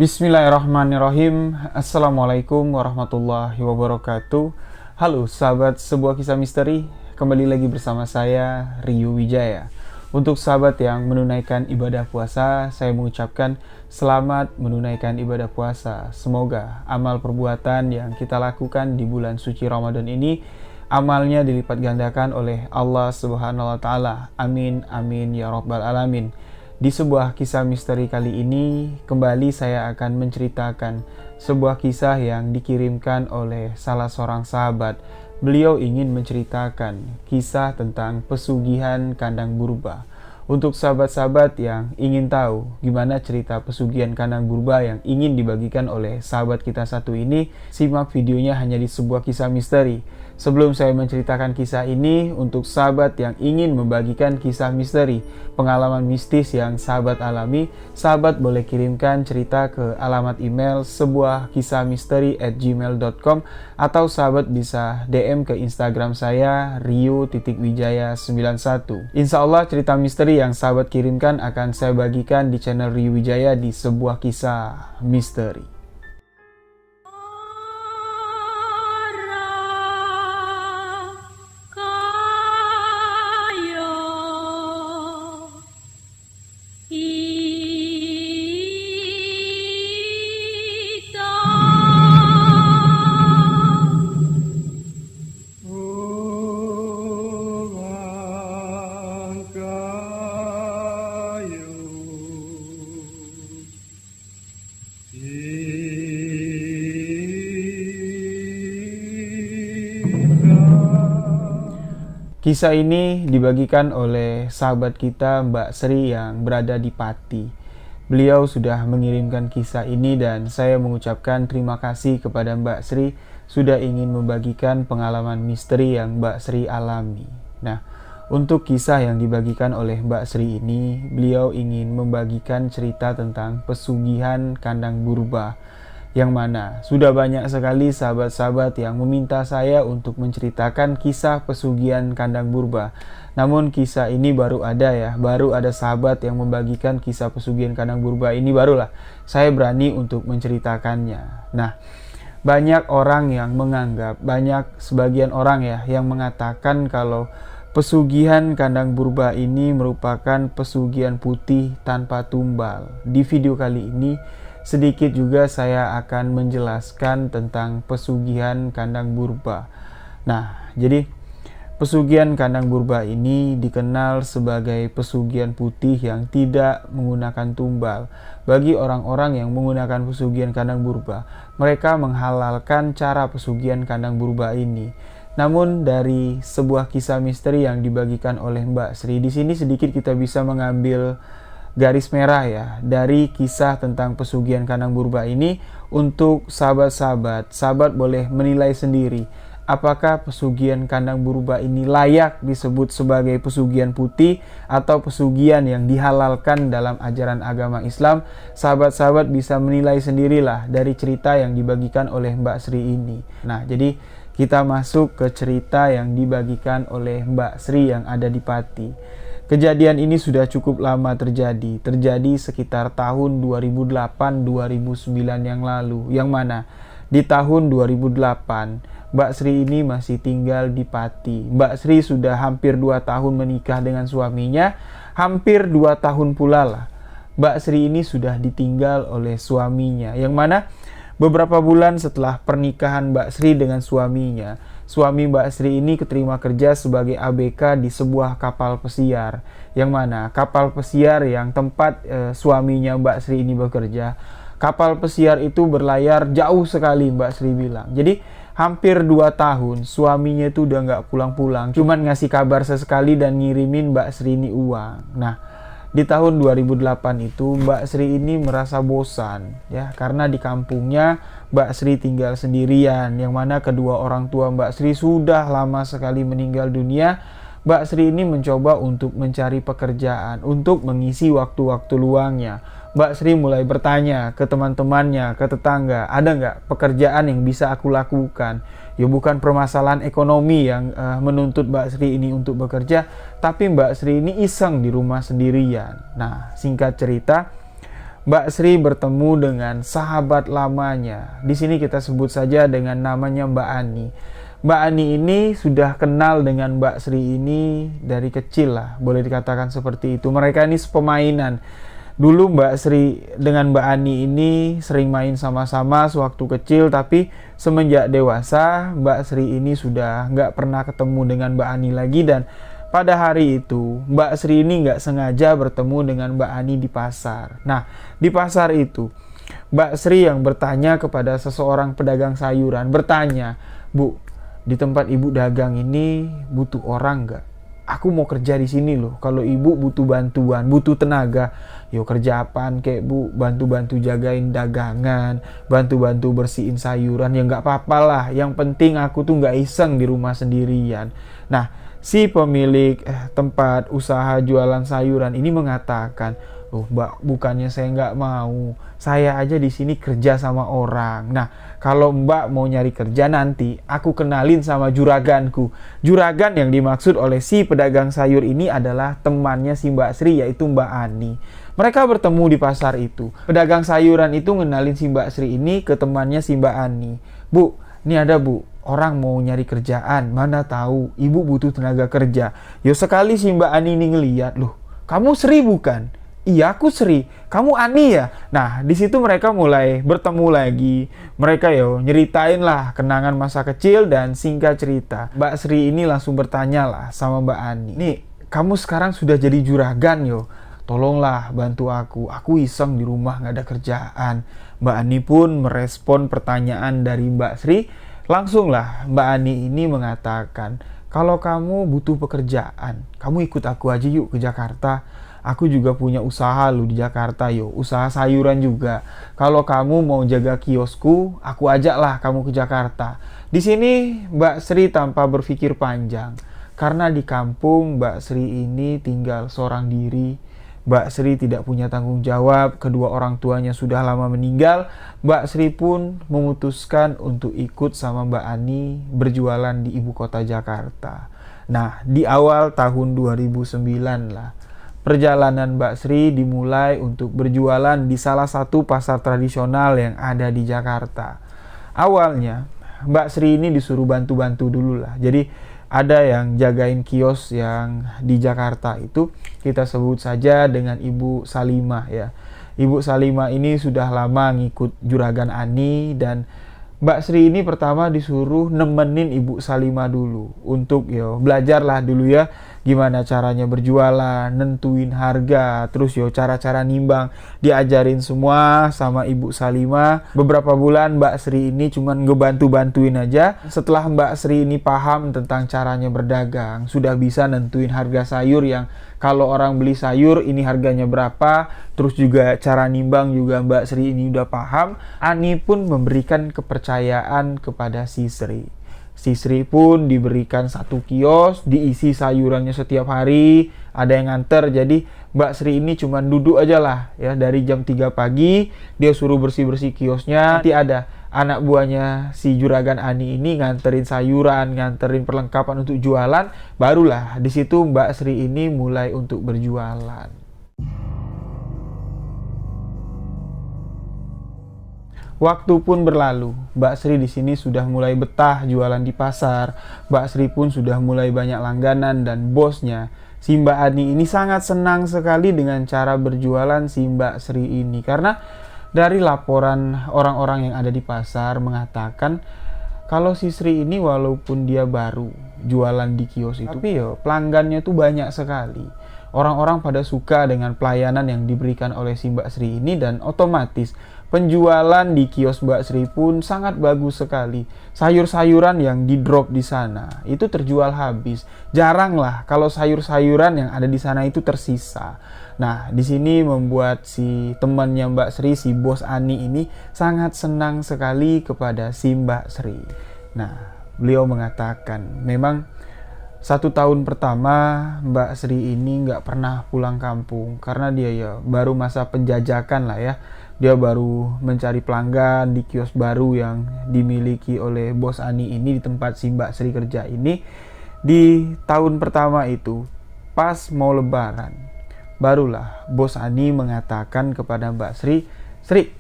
Bismillahirrahmanirrahim. Assalamualaikum warahmatullahi wabarakatuh. Halo sahabat sebuah kisah misteri, kembali lagi bersama saya Rio Wijaya. Untuk sahabat yang menunaikan ibadah puasa, saya mengucapkan selamat menunaikan ibadah puasa. Semoga amal perbuatan yang kita lakukan di bulan suci Ramadan ini amalnya dilipat gandakan oleh Allah Subhanahu wa taala. Amin amin ya rabbal alamin. Di sebuah kisah misteri kali ini, kembali saya akan menceritakan sebuah kisah yang dikirimkan oleh salah seorang sahabat. Beliau ingin menceritakan kisah tentang pesugihan kandang purba. Untuk sahabat-sahabat yang ingin tahu gimana cerita pesugihan kandang purba yang ingin dibagikan oleh sahabat kita satu ini, simak videonya hanya di sebuah kisah misteri. Sebelum saya menceritakan kisah ini, untuk sahabat yang ingin membagikan kisah misteri, pengalaman mistis yang sahabat alami, sahabat boleh kirimkan cerita ke alamat email sebuahkisahmisteri@gmail.com atau sahabat bisa DM ke Instagram saya rio.wijaya91. Insya Allah cerita misteri yang sahabat kirimkan akan saya bagikan di channel Rio Wijaya di sebuah kisah misteri. Kisah ini dibagikan oleh sahabat kita Mbak Sri yang berada di Pati. Beliau sudah mengirimkan kisah ini dan saya mengucapkan terima kasih kepada Mbak Sri sudah ingin membagikan pengalaman misteri yang Mbak Sri alami. Nah, untuk kisah yang dibagikan oleh Mbak Sri ini, beliau ingin membagikan cerita tentang pesugihan kandang purba. Yang mana sudah banyak sekali sahabat-sahabat yang meminta saya untuk menceritakan kisah pesugihan kandang purba. Namun kisah ini baru ada sahabat yang membagikan kisah pesugihan kandang purba ini, barulah saya berani untuk menceritakannya. Nah, banyak orang yang menganggap, sebagian orang yang mengatakan kalau pesugihan kandang purba ini merupakan pesugihan putih tanpa tumbal. Di video kali ini sedikit juga saya akan menjelaskan tentang pesugihan kandang purba. Nah, jadi pesugihan kandang purba ini dikenal sebagai pesugihan putih yang tidak menggunakan tumbal. Bagi orang-orang yang menggunakan pesugihan kandang purba, mereka menghalalkan cara pesugihan kandang purba ini. Namun dari sebuah kisah misteri yang dibagikan oleh Mbak Sri, di sini sedikit kita bisa mengambil garis merah dari kisah tentang pesugihan kandang purba ini. Untuk sahabat boleh menilai sendiri apakah pesugihan kandang purba ini layak disebut sebagai pesugihan putih atau pesugihan yang dihalalkan dalam ajaran agama Islam. Sahabat bisa menilai sendirilah dari cerita yang dibagikan oleh Mbak Sri ini. Nah, jadi kita masuk ke cerita yang dibagikan oleh Mbak Sri yang ada di Pati. Kejadian ini sudah cukup lama terjadi sekitar tahun 2008-2009 yang lalu, yang mana di tahun 2008 Mbak Sri ini masih tinggal di Pati. Mbak Sri sudah hampir 2 tahun menikah dengan suaminya, hampir 2 tahun pula lah Mbak Sri ini sudah ditinggal oleh suaminya, yang mana beberapa bulan setelah pernikahan Mbak Sri dengan suaminya, suami Mbak Sri ini keterima kerja sebagai ABK di sebuah kapal pesiar, yang mana kapal pesiar yang tempat suaminya Mbak Sri ini bekerja, kapal pesiar itu berlayar jauh sekali Mbak Sri bilang. Jadi hampir 2 tahun suaminya itu udah nggak pulang-pulang, cuman ngasih kabar sesekali dan ngirimin Mbak Sri ini uang. Nah, di tahun 2008 itu Mbak Sri ini merasa bosan karena di kampungnya Mbak Sri tinggal sendirian, yang mana kedua orang tua Mbak Sri sudah lama sekali meninggal dunia. Mbak Sri ini mencoba untuk mencari pekerjaan untuk mengisi waktu-waktu luangnya. Mbak Sri mulai bertanya ke teman-temannya, ke tetangga, ada nggak pekerjaan yang bisa aku lakukan? Ya bukan permasalahan ekonomi yang menuntut Mbak Sri ini untuk bekerja, tapi Mbak Sri ini iseng di rumah sendirian. Nah, singkat cerita, Mbak Sri bertemu dengan sahabat lamanya. Di sini kita sebut saja dengan namanya Mbak Ani. Mbak Ani ini sudah kenal dengan Mbak Sri ini dari kecil lah, boleh dikatakan seperti itu. Mereka ini sepemainan. Dulu Mbak Sri dengan Mbak Ani ini sering main sama-sama sewaktu kecil, tapi semenjak dewasa Mbak Sri ini sudah nggak pernah ketemu dengan Mbak Ani lagi. Dan pada hari itu Mbak Sri ini nggak sengaja bertemu dengan Mbak Ani di pasar. Nah, di pasar itu Mbak Sri yang bertanya kepada seseorang pedagang sayuran, bertanya, "Bu, di tempat ibu dagang ini butuh orang nggak? Aku mau kerja di sini loh. Kalau ibu butuh bantuan, butuh tenaga, yo kerja apaan kek bu? Bantu-bantu jagain dagangan, bantu-bantu bersihin sayuran, ya nggak apa-apa lah. Yang penting aku tuh nggak iseng di rumah sendirian." Nah, si pemilik tempat usaha jualan sayuran ini mengatakan, "Oh mbak, bukannya saya nggak mau. Saya aja di sini kerja sama orang. Nah, kalau mbak mau nyari kerja nanti, aku kenalin sama juraganku." Juragan yang dimaksud oleh si pedagang sayur ini adalah temannya si Mbak Sri, yaitu Mbak Ani. Mereka bertemu di pasar itu. Pedagang sayuran itu ngenalin si Mbak Sri ini ke temannya si Mbak Ani. "Bu, ini ada bu, orang mau nyari kerjaan, mana tahu ibu butuh tenaga kerja." Yo sekali si Mbak Ani ini ngeliat, "Loh, kamu Sri bukan?" "Iya, aku Sri. Kamu Ani ya?" Nah, di situ mereka mulai bertemu lagi. Mereka nyeritain lah kenangan masa kecil, dan singkat cerita, Mbak Sri ini langsung bertanya lah sama Mbak Ani, "Nih, kamu sekarang sudah jadi juragan tolonglah bantu aku. Aku iseng di rumah nggak ada kerjaan." Mbak Ani pun merespon pertanyaan dari Mbak Sri. Langsunglah Mbak Ani ini mengatakan, "Kalau kamu butuh pekerjaan, kamu ikut aku aja yuk ke Jakarta. Aku juga punya usaha lu di Jakarta usaha sayuran juga. Kalau kamu mau jaga kiosku, aku ajaklah kamu ke Jakarta." Di sini Mbak Sri tanpa berpikir panjang, karena di kampung Mbak Sri ini tinggal seorang diri. Mbak Sri tidak punya tanggung jawab, kedua orang tuanya sudah lama meninggal. Mbak Sri pun memutuskan untuk ikut sama Mbak Ani berjualan di ibu kota Jakarta. Nah, di awal tahun 2009 lah, perjalanan Mbak Sri dimulai untuk berjualan di salah satu pasar tradisional yang ada di Jakarta. Awalnya Mbak Sri ini disuruh bantu-bantu dulu lah. Jadi ada yang jagain kios yang di Jakarta itu, kita sebut saja dengan Ibu Salimah ya. Ibu Salimah ini sudah lama ngikut juragan Ani, dan Mbak Sri ini pertama disuruh nemenin Ibu Salimah dulu untuk belajarlah dulu ya gimana caranya berjualan, nentuin harga, terus cara-cara nimbang, diajarin semua sama Ibu Salimah. Beberapa bulan Mbak Sri ini cuman ngebantu-bantuin aja. Setelah Mbak Sri ini paham tentang caranya berdagang, sudah bisa nentuin harga sayur yang kalau orang beli sayur ini harganya berapa, terus juga cara nimbang juga Mbak Sri ini udah paham. Ani pun memberikan kepercayaan kepada si Sri. Si Sri pun diberikan satu kios, diisi sayurannya setiap hari, ada yang nganter. Jadi Mbak Sri ini cuma duduk aja lah ya, dari jam 3 pagi dia suruh bersih-bersih kiosnya. Nanti ada anak buahnya si juragan Ani ini nganterin sayuran, nganterin perlengkapan untuk jualan. Barulah di situ Mbak Sri ini mulai untuk berjualan. Waktu pun berlalu, Mbak Sri di sini sudah mulai betah jualan di pasar. Mbak Sri pun sudah mulai banyak langganan, dan bosnya, si Mbak Ani ini sangat senang sekali dengan cara berjualan si Mbak Sri ini. Karena dari laporan orang-orang yang ada di pasar mengatakan kalau si Sri ini walaupun dia baru jualan di kios itu, tapi pelanggannya tuh banyak sekali. Orang-orang pada suka dengan pelayanan yang diberikan oleh si Mbak Sri ini, dan otomatis penjualan di kios Mbak Sri pun sangat bagus sekali. Sayur-sayuran yang di drop di sana itu terjual habis. Jarang lah kalau sayur-sayuran yang ada di sana itu tersisa. Nah, di sini membuat si temannya Mbak Sri, si bos Ani ini sangat senang sekali kepada si Mbak Sri. Nah, beliau mengatakan memang 1 tahun pertama Mbak Sri ini nggak pernah pulang kampung karena dia baru masa penjajakan lah ya. Dia baru mencari pelanggan di kios baru yang dimiliki oleh bos Ani ini di tempat si Mbak Sri kerja ini. Di tahun pertama itu, pas mau lebaran, Barulah Bos Ani mengatakan kepada Mbak Sri, "Sri,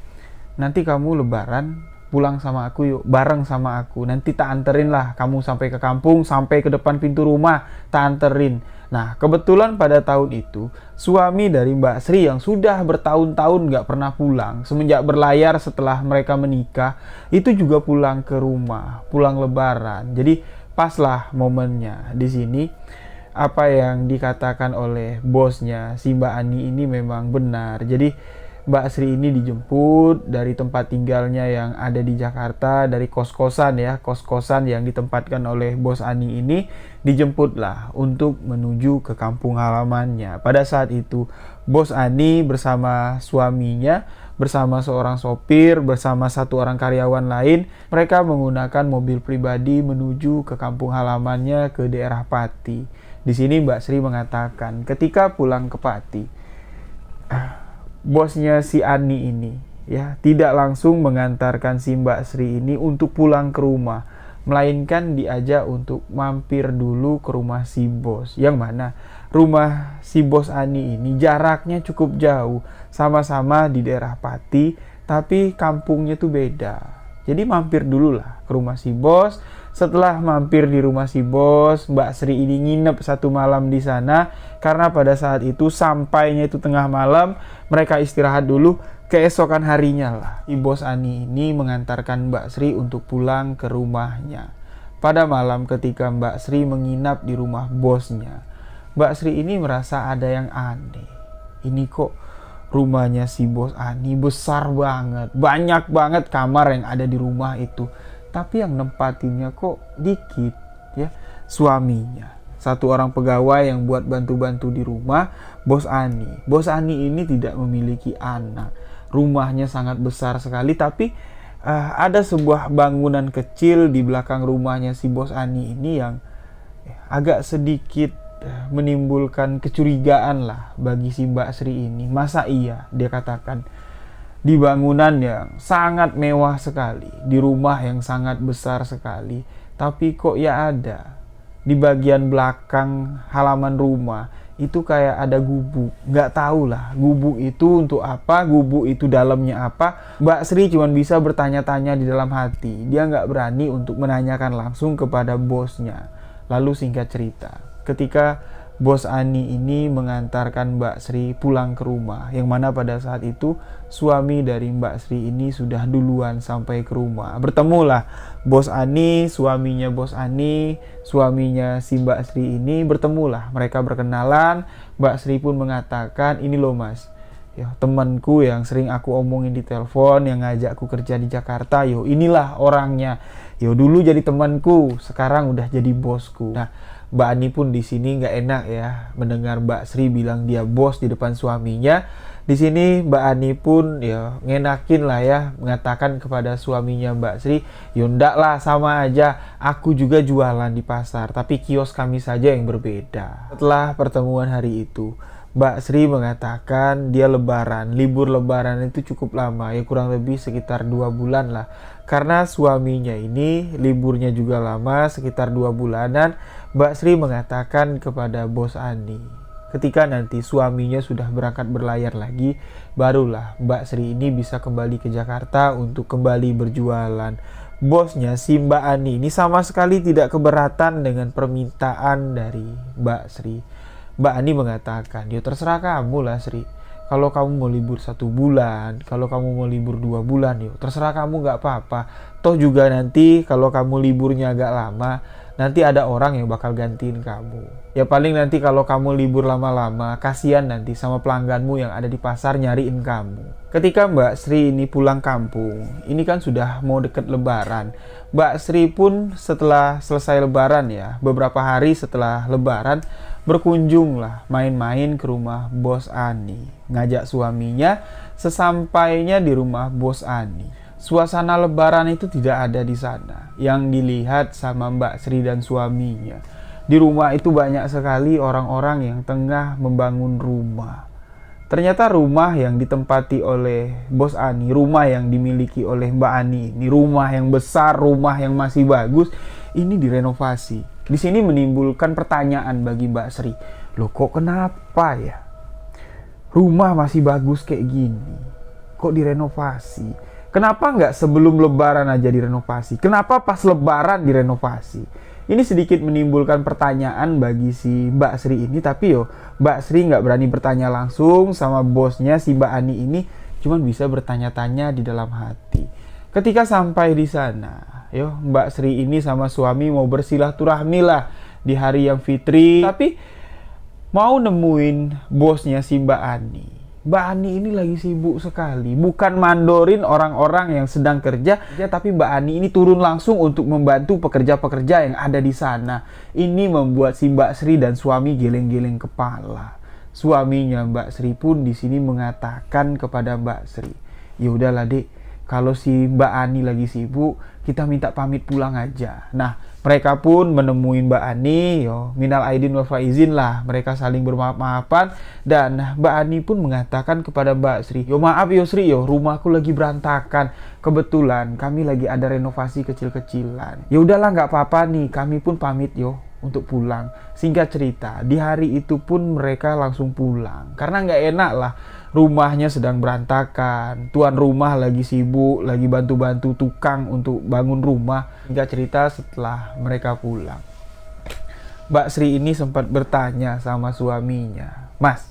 nanti kamu lebaran pulang sama aku yuk, bareng sama aku. Nanti tak anterin lah kamu sampai ke kampung, sampai ke depan pintu rumah, tak anterin." Nah, kebetulan pada tahun itu, suami dari Mbak Sri yang sudah bertahun-tahun gak pernah pulang, semenjak berlayar setelah mereka menikah, itu juga pulang ke rumah, pulang lebaran. Jadi, paslah momennya di sini. Apa yang dikatakan oleh bosnya si Mbak Ani ini memang benar. Jadi Mbak Sri ini dijemput dari tempat tinggalnya yang ada di Jakarta, dari kos-kosan ya, kos-kosan yang ditempatkan oleh Bos Ani ini, dijemputlah untuk menuju ke kampung halamannya. Pada saat itu Bos Ani bersama suaminya, bersama seorang sopir, bersama satu orang karyawan lain, mereka menggunakan mobil pribadi menuju ke kampung halamannya ke daerah Pati. Di sini Mbak Sri mengatakan ketika pulang ke Pati, bosnya si Ani ini ya tidak langsung mengantarkan si Mbak Sri ini untuk pulang ke rumah, melainkan diajak untuk mampir dulu ke rumah si bos. Yang mana rumah si bos Ani ini jaraknya cukup jauh, sama-sama di daerah Pati, tapi kampungnya tuh beda. Jadi mampir dulu lah ke rumah si bos. Setelah mampir di rumah si bos, Mbak Sri ini nginep satu malam di sana karena pada saat itu sampainya itu tengah malam, mereka istirahat dulu. Keesokan harinya lah, si bos Ani ini mengantarkan Mbak Sri untuk pulang ke rumahnya. Pada malam ketika Mbak Sri menginap di rumah bosnya, Mbak Sri ini merasa ada yang aneh. Ini kok rumahnya si bos Ani besar banget, banyak banget kamar yang ada di rumah itu, tapi yang nempatinnya kok dikit ya. Suaminya, satu orang pegawai yang buat bantu-bantu di rumah Bos Ani. Bos Ani ini tidak memiliki anak. Rumahnya sangat besar sekali, tapi ada sebuah bangunan kecil di belakang rumahnya si Bos Ani ini yang agak sedikit menimbulkan kecurigaan lah bagi si Mbak Sri ini. Masa iya, dia katakan, di bangunan yang sangat mewah sekali, di rumah yang sangat besar sekali, tapi kok ya ada di bagian belakang halaman rumah itu kayak ada gubuk. Nggak tahu lah gubuk itu untuk apa, gubuk itu dalamnya apa. Mbak Sri cuma bisa bertanya-tanya di dalam hati. Dia nggak berani untuk menanyakan langsung kepada bosnya. Lalu singkat cerita, ketika Bos Ani ini mengantarkan Mbak Sri pulang ke rumah, yang mana pada saat itu suami dari Mbak Sri ini sudah duluan sampai ke rumah. Bertemulah Bos Ani, suaminya Bos Ani, suaminya si Mbak Sri ini bertemulah. Mereka berkenalan. Mbak Sri pun mengatakan, "Ini loh mas, ya temanku yang sering aku omongin di telepon, yang ngajakku kerja di Jakarta, yo inilah orangnya. Yo dulu jadi temanku, sekarang udah jadi bosku." Nah, Mbak Ani pun di sini nggak enak ya mendengar Mbak Sri bilang dia bos di depan suaminya. Di sini Mbak Ani pun ya ngenakin lah ya, mengatakan kepada suaminya Mbak Sri, "Yo ndak lah, sama aja, aku juga jualan di pasar, tapi kios kami saja yang berbeda." Setelah pertemuan hari itu, Mbak Sri mengatakan dia lebaran, libur lebaran itu cukup lama, ya kurang lebih sekitar 2 bulan lah. Karena suaminya ini liburnya juga lama, sekitar 2 bulanan, Mbak Sri mengatakan kepada Bos Ani, ketika nanti suaminya sudah berangkat berlayar lagi, barulah Mbak Sri ini bisa kembali ke Jakarta untuk kembali berjualan. Bosnya si Mbak Ani ini sama sekali tidak keberatan dengan permintaan dari Mbak Sri. Mbak Ani mengatakan, "Ya terserah kamu lah Sri. Kalau kamu mau libur 1 bulan, kalau kamu mau libur 2 bulan, yuk terserah kamu, gak apa-apa. Toh juga nanti kalau kamu liburnya agak lama, nanti ada orang yang bakal gantiin kamu. Ya paling nanti kalau kamu libur lama-lama, kasihan nanti sama pelangganmu yang ada di pasar nyariin kamu." Ketika Mbak Sri ini pulang kampung, ini kan sudah mau deket lebaran. Mbak Sri pun setelah selesai lebaran ya, beberapa hari setelah lebaran, berkunjunglah main-main ke rumah Bos Ani. Ngajak suaminya. Sesampainya di rumah Bos Ani, suasana lebaran itu tidak ada di sana. Yang dilihat sama Mbak Sri dan suaminya, di rumah itu banyak sekali orang-orang yang tengah membangun rumah. Ternyata rumah yang ditempati oleh Bos Ani, rumah yang dimiliki oleh Mbak Ani, ini rumah yang besar, rumah yang masih bagus, ini direnovasi. Di sini menimbulkan pertanyaan bagi Mbak Sri, loh kok kenapa ya? rumah masih bagus kayak gini, kok direnovasi? Kenapa nggak sebelum lebaran aja direnovasi? Kenapa pas lebaran direnovasi? Ini sedikit menimbulkan pertanyaan bagi si Mbak Sri ini, tapi Mbak Sri nggak berani bertanya langsung sama bosnya si Mbak Ani ini, cuman bisa bertanya-tanya di dalam hati. Ketika sampai di sana, Mbak Sri ini sama suami mau bersilaturahmi lah di hari yang fitri, tapi mau nemuin bosnya si Mbak Ani. Mbak Ani ini lagi sibuk sekali, bukan mandorin orang-orang yang sedang kerja, tapi Mbak Ani ini turun langsung untuk membantu pekerja-pekerja yang ada di sana. Ini membuat si Mbak Sri dan suami geleng-geleng kepala. Suaminya Mbak Sri pun di sini mengatakan kepada Mbak Sri, ya udahlah Dek, kalau si Mbak Ani lagi sibuk, kita minta pamit pulang aja. Nah, mereka pun menemui Mbak Ani, minal aidin wal faizin lah. Mereka saling bermaaf-maafan dan Mbak Ani pun mengatakan kepada Mbak Sri, maaf Sri, rumahku lagi berantakan. Kebetulan kami lagi ada renovasi kecil-kecilan. Ya udahlah, nggak apa-apa nih, kami pun pamit untuk pulang. Singkat cerita, di hari itu pun mereka langsung pulang karena nggak enak lah, rumahnya sedang berantakan, tuan rumah lagi sibuk, lagi bantu-bantu tukang untuk bangun rumah. Singkat cerita, setelah mereka pulang, Mbak Sri ini sempat bertanya sama suaminya, Mas,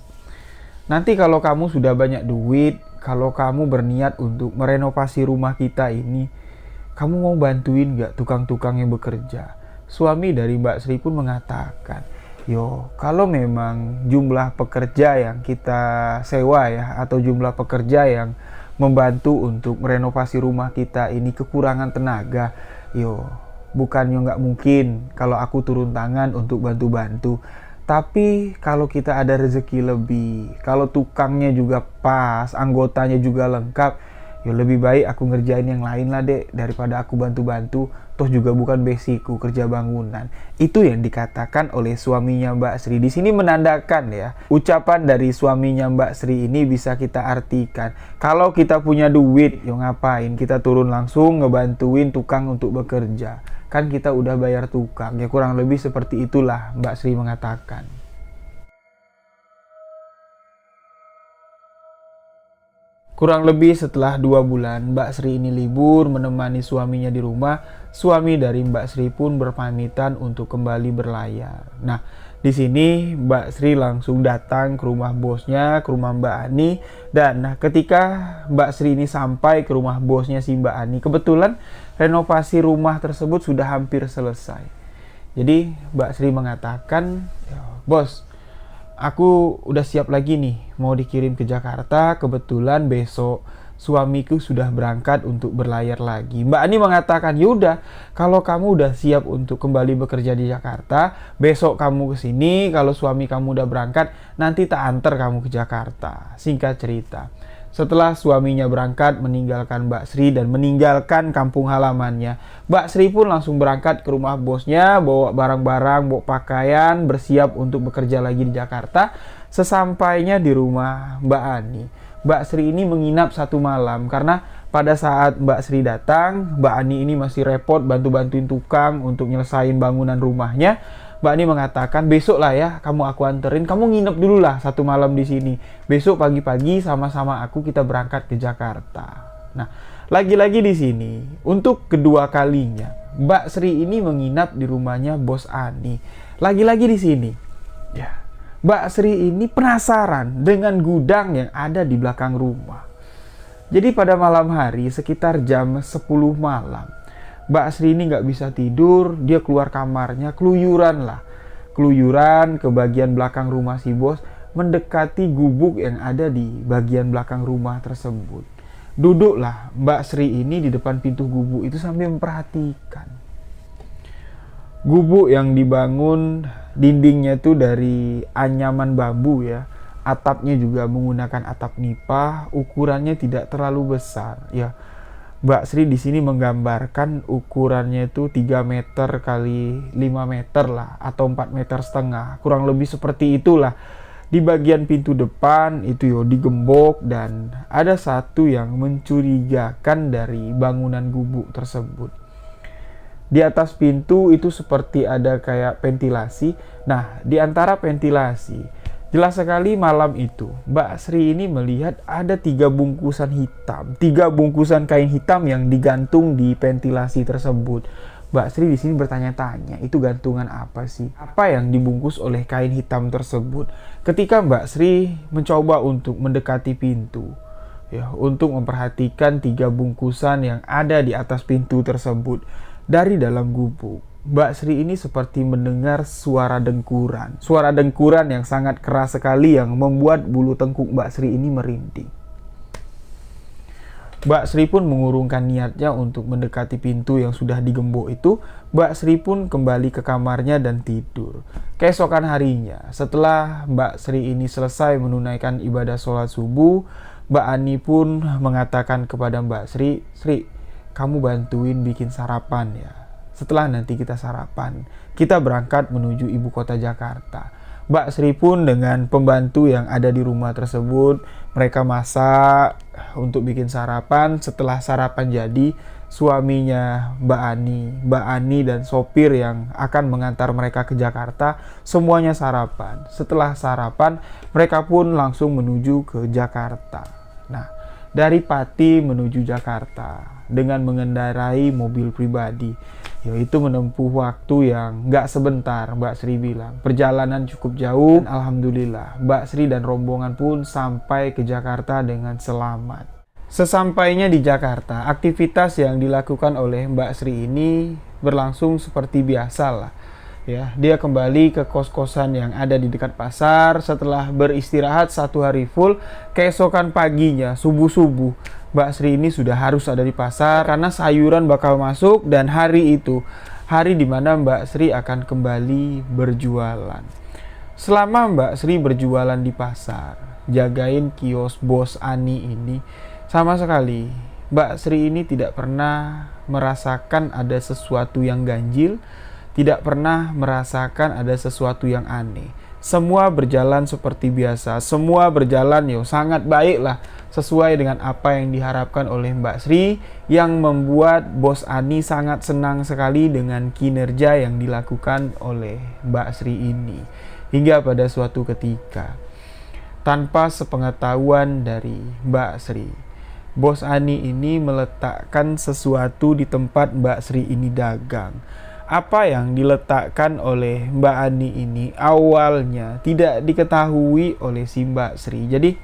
nanti kalau kamu sudah banyak duit, kalau kamu berniat untuk merenovasi rumah kita ini, kamu mau bantuin gak tukang-tukang yang bekerja? Suami dari Mbak Sri pun mengatakan, kalau memang jumlah pekerja yang kita sewa atau jumlah pekerja yang membantu untuk merenovasi rumah kita ini kekurangan tenaga, bukannya nggak mungkin kalau aku turun tangan untuk bantu-bantu. Tapi kalau kita ada rezeki lebih, kalau tukangnya juga pas, anggotanya juga lengkap, lebih baik aku ngerjain yang lain lah Dek, daripada aku bantu-bantu, toh juga bukan basicku kerja bangunan. Itu yang dikatakan oleh suaminya Mbak Sri. Di sini menandakan ucapan dari suaminya Mbak Sri ini bisa kita artikan, kalau kita punya duit, ngapain kita turun langsung ngebantuin tukang untuk bekerja, kan kita udah bayar tukang. Kurang lebih seperti itulah Mbak Sri mengatakan. Kurang lebih setelah 2 bulan, Mbak Sri ini libur menemani suaminya di rumah. Suami dari Mbak Sri pun berpamitan untuk kembali berlayar. Nah, di sini Mbak Sri langsung datang ke rumah bosnya, ke rumah Mbak Ani. Dan ketika Mbak Sri ini sampai ke rumah bosnya si Mbak Ani, kebetulan renovasi rumah tersebut sudah hampir selesai. Jadi Mbak Sri mengatakan, Bos, aku udah siap lagi nih, mau dikirim ke Jakarta. Kebetulan besok suamiku sudah berangkat untuk berlayar lagi. Mbak Ani mengatakan, yaudah, kalau kamu udah siap untuk kembali bekerja di Jakarta, besok kamu kesini. Kalau suami kamu udah berangkat, nanti tak antar kamu ke Jakarta. Singkat cerita, setelah suaminya berangkat meninggalkan Mbak Sri dan meninggalkan kampung halamannya, Mbak Sri pun langsung berangkat ke rumah bosnya, bawa barang-barang, bawa pakaian, bersiap untuk bekerja lagi di Jakarta. Sesampainya di rumah Mbak Ani, Mbak Sri ini menginap 1 malam karena pada saat Mbak Sri datang, Mbak Ani ini masih repot bantu-bantuin tukang untuk nyelesain bangunan rumahnya. Mbak Ani mengatakan, besok lah ya, kamu aku anterin, kamu nginep dulu lah 1 malam di sini. Besok pagi-pagi sama-sama aku kita berangkat ke Jakarta. Nah, lagi-lagi di sini untuk kedua kalinya Mbak Sri ini menginap di rumahnya bos Ani. Lagi-lagi di sini, Mbak Sri ini penasaran dengan gudang yang ada di belakang rumah. Jadi pada malam hari sekitar jam 10 malam, Mbak Sri ini nggak bisa tidur, dia keluar kamarnya, keluyuran ke bagian belakang rumah si bos, mendekati gubuk yang ada di bagian belakang rumah tersebut. Duduklah Mbak Sri ini di depan pintu gubuk itu sambil memperhatikan. Gubuk yang dibangun dindingnya itu dari anyaman bambu atapnya juga menggunakan atap nipah, ukurannya tidak terlalu besar Mbak Sri di sini menggambarkan ukurannya itu 3 meter kali 5 meter lah, atau 4,5 meter, kurang lebih seperti itulah. Di bagian pintu depan itu digembok dan ada satu yang mencurigakan dari bangunan gubuk tersebut. Di atas pintu itu seperti ada kayak ventilasi. Nah, di antara ventilasi Jelas sekali malam itu Mbak Sri ini melihat ada 3 bungkusan hitam, 3 bungkusan kain hitam yang digantung di ventilasi tersebut. Mbak Sri di sini bertanya-tanya, itu gantungan apa sih? Apa yang dibungkus oleh kain hitam tersebut? Ketika Mbak Sri mencoba untuk mendekati pintu, ya, untuk memperhatikan 3 bungkusan yang ada di atas pintu tersebut, dari dalam gubuk, Mbak Sri ini seperti mendengar suara dengkuran. Suara dengkuran yang sangat keras sekali yang membuat bulu tengkuk Mbak Sri ini merinding. Mbak Sri pun mengurungkan niatnya untuk mendekati pintu yang sudah digembok itu. Mbak Sri pun kembali ke kamarnya dan tidur. Keesokan harinya, setelah Mbak Sri ini selesai menunaikan ibadah sholat subuh, Mbak Ani pun mengatakan kepada Mbak Sri, "Sri, kamu bantuin bikin sarapan ya. Setelah nanti kita sarapan, kita berangkat menuju ibu kota Jakarta." Mbak Sri pun dengan pembantu yang ada di rumah tersebut, mereka masak untuk bikin sarapan. Setelah sarapan jadi, suaminya Mbak Ani dan sopir yang akan mengantar mereka ke Jakarta, semuanya sarapan. Setelah sarapan, mereka pun langsung menuju ke Jakarta. Nah, dari Pati menuju Jakarta dengan mengendarai mobil pribadi, yaitu menempuh waktu yang gak sebentar. Mbak Sri bilang perjalanan cukup jauh, dan alhamdulillah Mbak Sri dan rombongan pun sampai ke Jakarta dengan selamat. Sesampainya di Jakarta, aktivitas yang dilakukan oleh Mbak Sri ini berlangsung seperti biasa lah. Ya, dia kembali ke kos-kosan yang ada di dekat pasar setelah beristirahat 1 hari full. Keesokan paginya, subuh-subuh, Mbak Sri ini sudah harus ada di pasar karena sayuran bakal masuk, dan hari itu hari dimana Mbak Sri akan kembali berjualan. Selama Mbak Sri berjualan di pasar, jagain kios Bos Ani ini, sama sekali Mbak Sri ini tidak pernah merasakan ada sesuatu yang ganjil, tidak pernah merasakan ada sesuatu yang aneh. Semua berjalan seperti biasa, semua berjalan sangat baik lah, sesuai dengan apa yang diharapkan oleh Mbak Sri, yang membuat Bos Ani sangat senang sekali dengan kinerja yang dilakukan oleh Mbak Sri ini. Hingga pada suatu ketika, tanpa sepengetahuan dari Mbak Sri, Bos Ani ini meletakkan sesuatu di tempat Mbak Sri ini dagang. Apa yang diletakkan oleh Mbak Ani ini awalnya tidak diketahui oleh si Mbak Sri. Jadi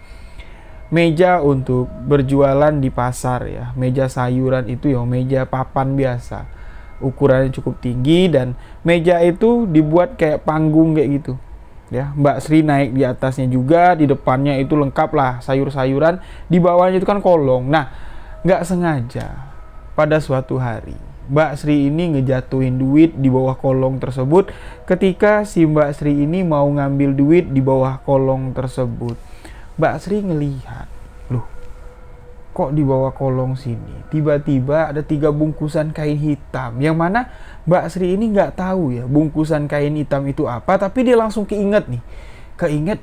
meja untuk berjualan di pasar ya, meja sayuran itu meja papan biasa, ukurannya cukup tinggi, dan meja itu dibuat kayak panggung kayak gitu ya. Mbak Sri naik di atasnya juga, di depannya itu lengkap lah sayur-sayuran, di bawahnya itu kan kolong. Nah, nggak sengaja pada suatu hari Mbak Sri ini ngejatuhin duit di bawah kolong tersebut. Ketika si Mbak Sri ini mau ngambil duit di bawah kolong tersebut, Mbak Sri ngelihat, loh, kok di bawah kolong sini tiba-tiba ada 3 bungkusan kain hitam, yang mana Mbak Sri ini nggak tahu ya bungkusan kain hitam itu apa, tapi dia langsung keinget,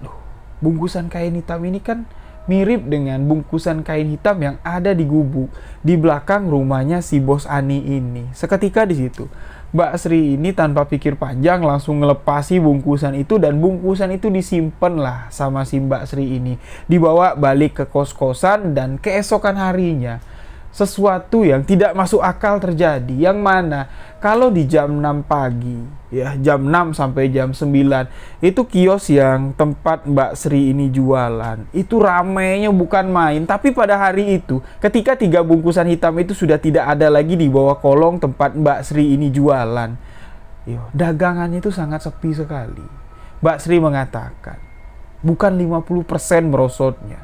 loh, bungkusan kain hitam ini kan mirip dengan bungkusan kain hitam yang ada di gubuk di belakang rumahnya si Bos Ani ini. Seketika di situ, Mbak Sri ini tanpa pikir panjang langsung ngelepasi bungkusan itu, dan bungkusan itu disimpan lah sama si Mbak Sri ini, dibawa balik ke kos-kosan. Dan keesokan harinya, sesuatu yang tidak masuk akal terjadi, yang mana kalau di jam 6 pagi ya, jam 6 sampai jam 9 itu kios yang tempat Mbak Sri ini jualan itu ramainya bukan main. Tapi pada hari itu, ketika 3 bungkusan hitam itu sudah tidak ada lagi di bawah kolong tempat Mbak Sri ini jualan, dagangannya itu sangat sepi sekali. Mbak Sri mengatakan bukan 50% merosotnya,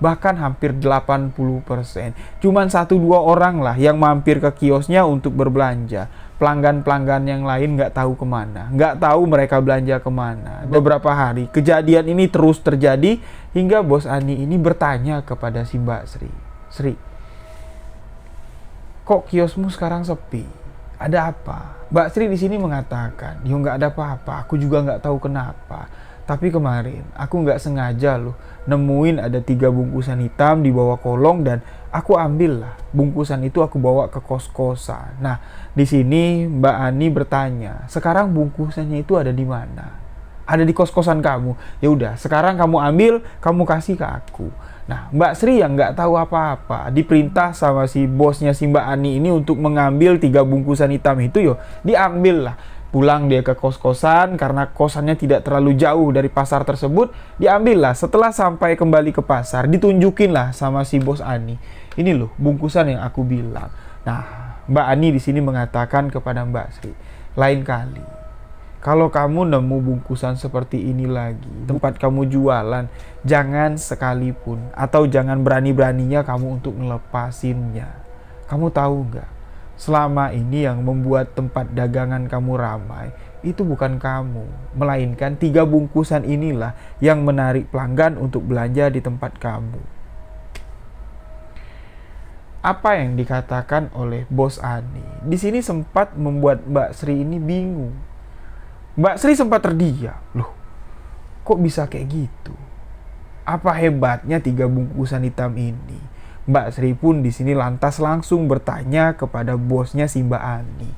bahkan hampir 80%. Cuman 1-2 orang lah yang mampir ke kiosnya untuk berbelanja. Pelanggan-pelanggan yang lain nggak tahu kemana, nggak tahu mereka belanja kemana. Beberapa hari kejadian ini terus terjadi hingga Bos Ani ini bertanya kepada si Mbak Sri, "Sri, kok kiosmu sekarang sepi? Ada apa?" Mbak Sri di sini mengatakan, nggak ada apa-apa, aku juga nggak tahu kenapa. Tapi kemarin aku nggak sengaja loh nemuin ada 3 bungkusan hitam di bawah kolong, dan aku ambil lah bungkusan itu, aku bawa ke kos-kosan. Nah, di sini Mbak Ani bertanya, sekarang bungkusannya itu ada di mana? ada di kos-kosan kamu. Ya udah, sekarang kamu ambil, kamu kasih ke aku. Nah, Mbak Sri yang nggak tahu apa-apa, diperintah sama si bosnya si Mbak Ani ini untuk mengambil 3 bungkusan hitam itu, yo diambil lah. Pulang dia ke kos-kosan, karena kosannya tidak terlalu jauh dari pasar tersebut, diambil lah. Setelah sampai kembali ke pasar, ditunjukin lah sama si bos Ani. Ini loh bungkusan yang aku bilang. Nah, Mbak Ani di sini mengatakan kepada Mbak Sri, lain kali kalau kamu nemu bungkusan seperti ini lagi, tempat kamu jualan, jangan sekalipun atau jangan berani-beraninya kamu untuk ngelepasinnya. Kamu tahu nggak? Selama ini yang membuat tempat dagangan kamu ramai, itu bukan kamu, melainkan 3 bungkusan inilah yang menarik pelanggan untuk belanja di tempat kamu. Apa yang dikatakan oleh bos Ani di sini sempat membuat Mbak Sri ini bingung. Mbak Sri sempat terdiam. Loh, kok bisa kayak gitu? Apa hebatnya 3 bungkusan hitam ini? Mbak Sri pun di sini lantas langsung bertanya kepada bosnya si Mbak Ani.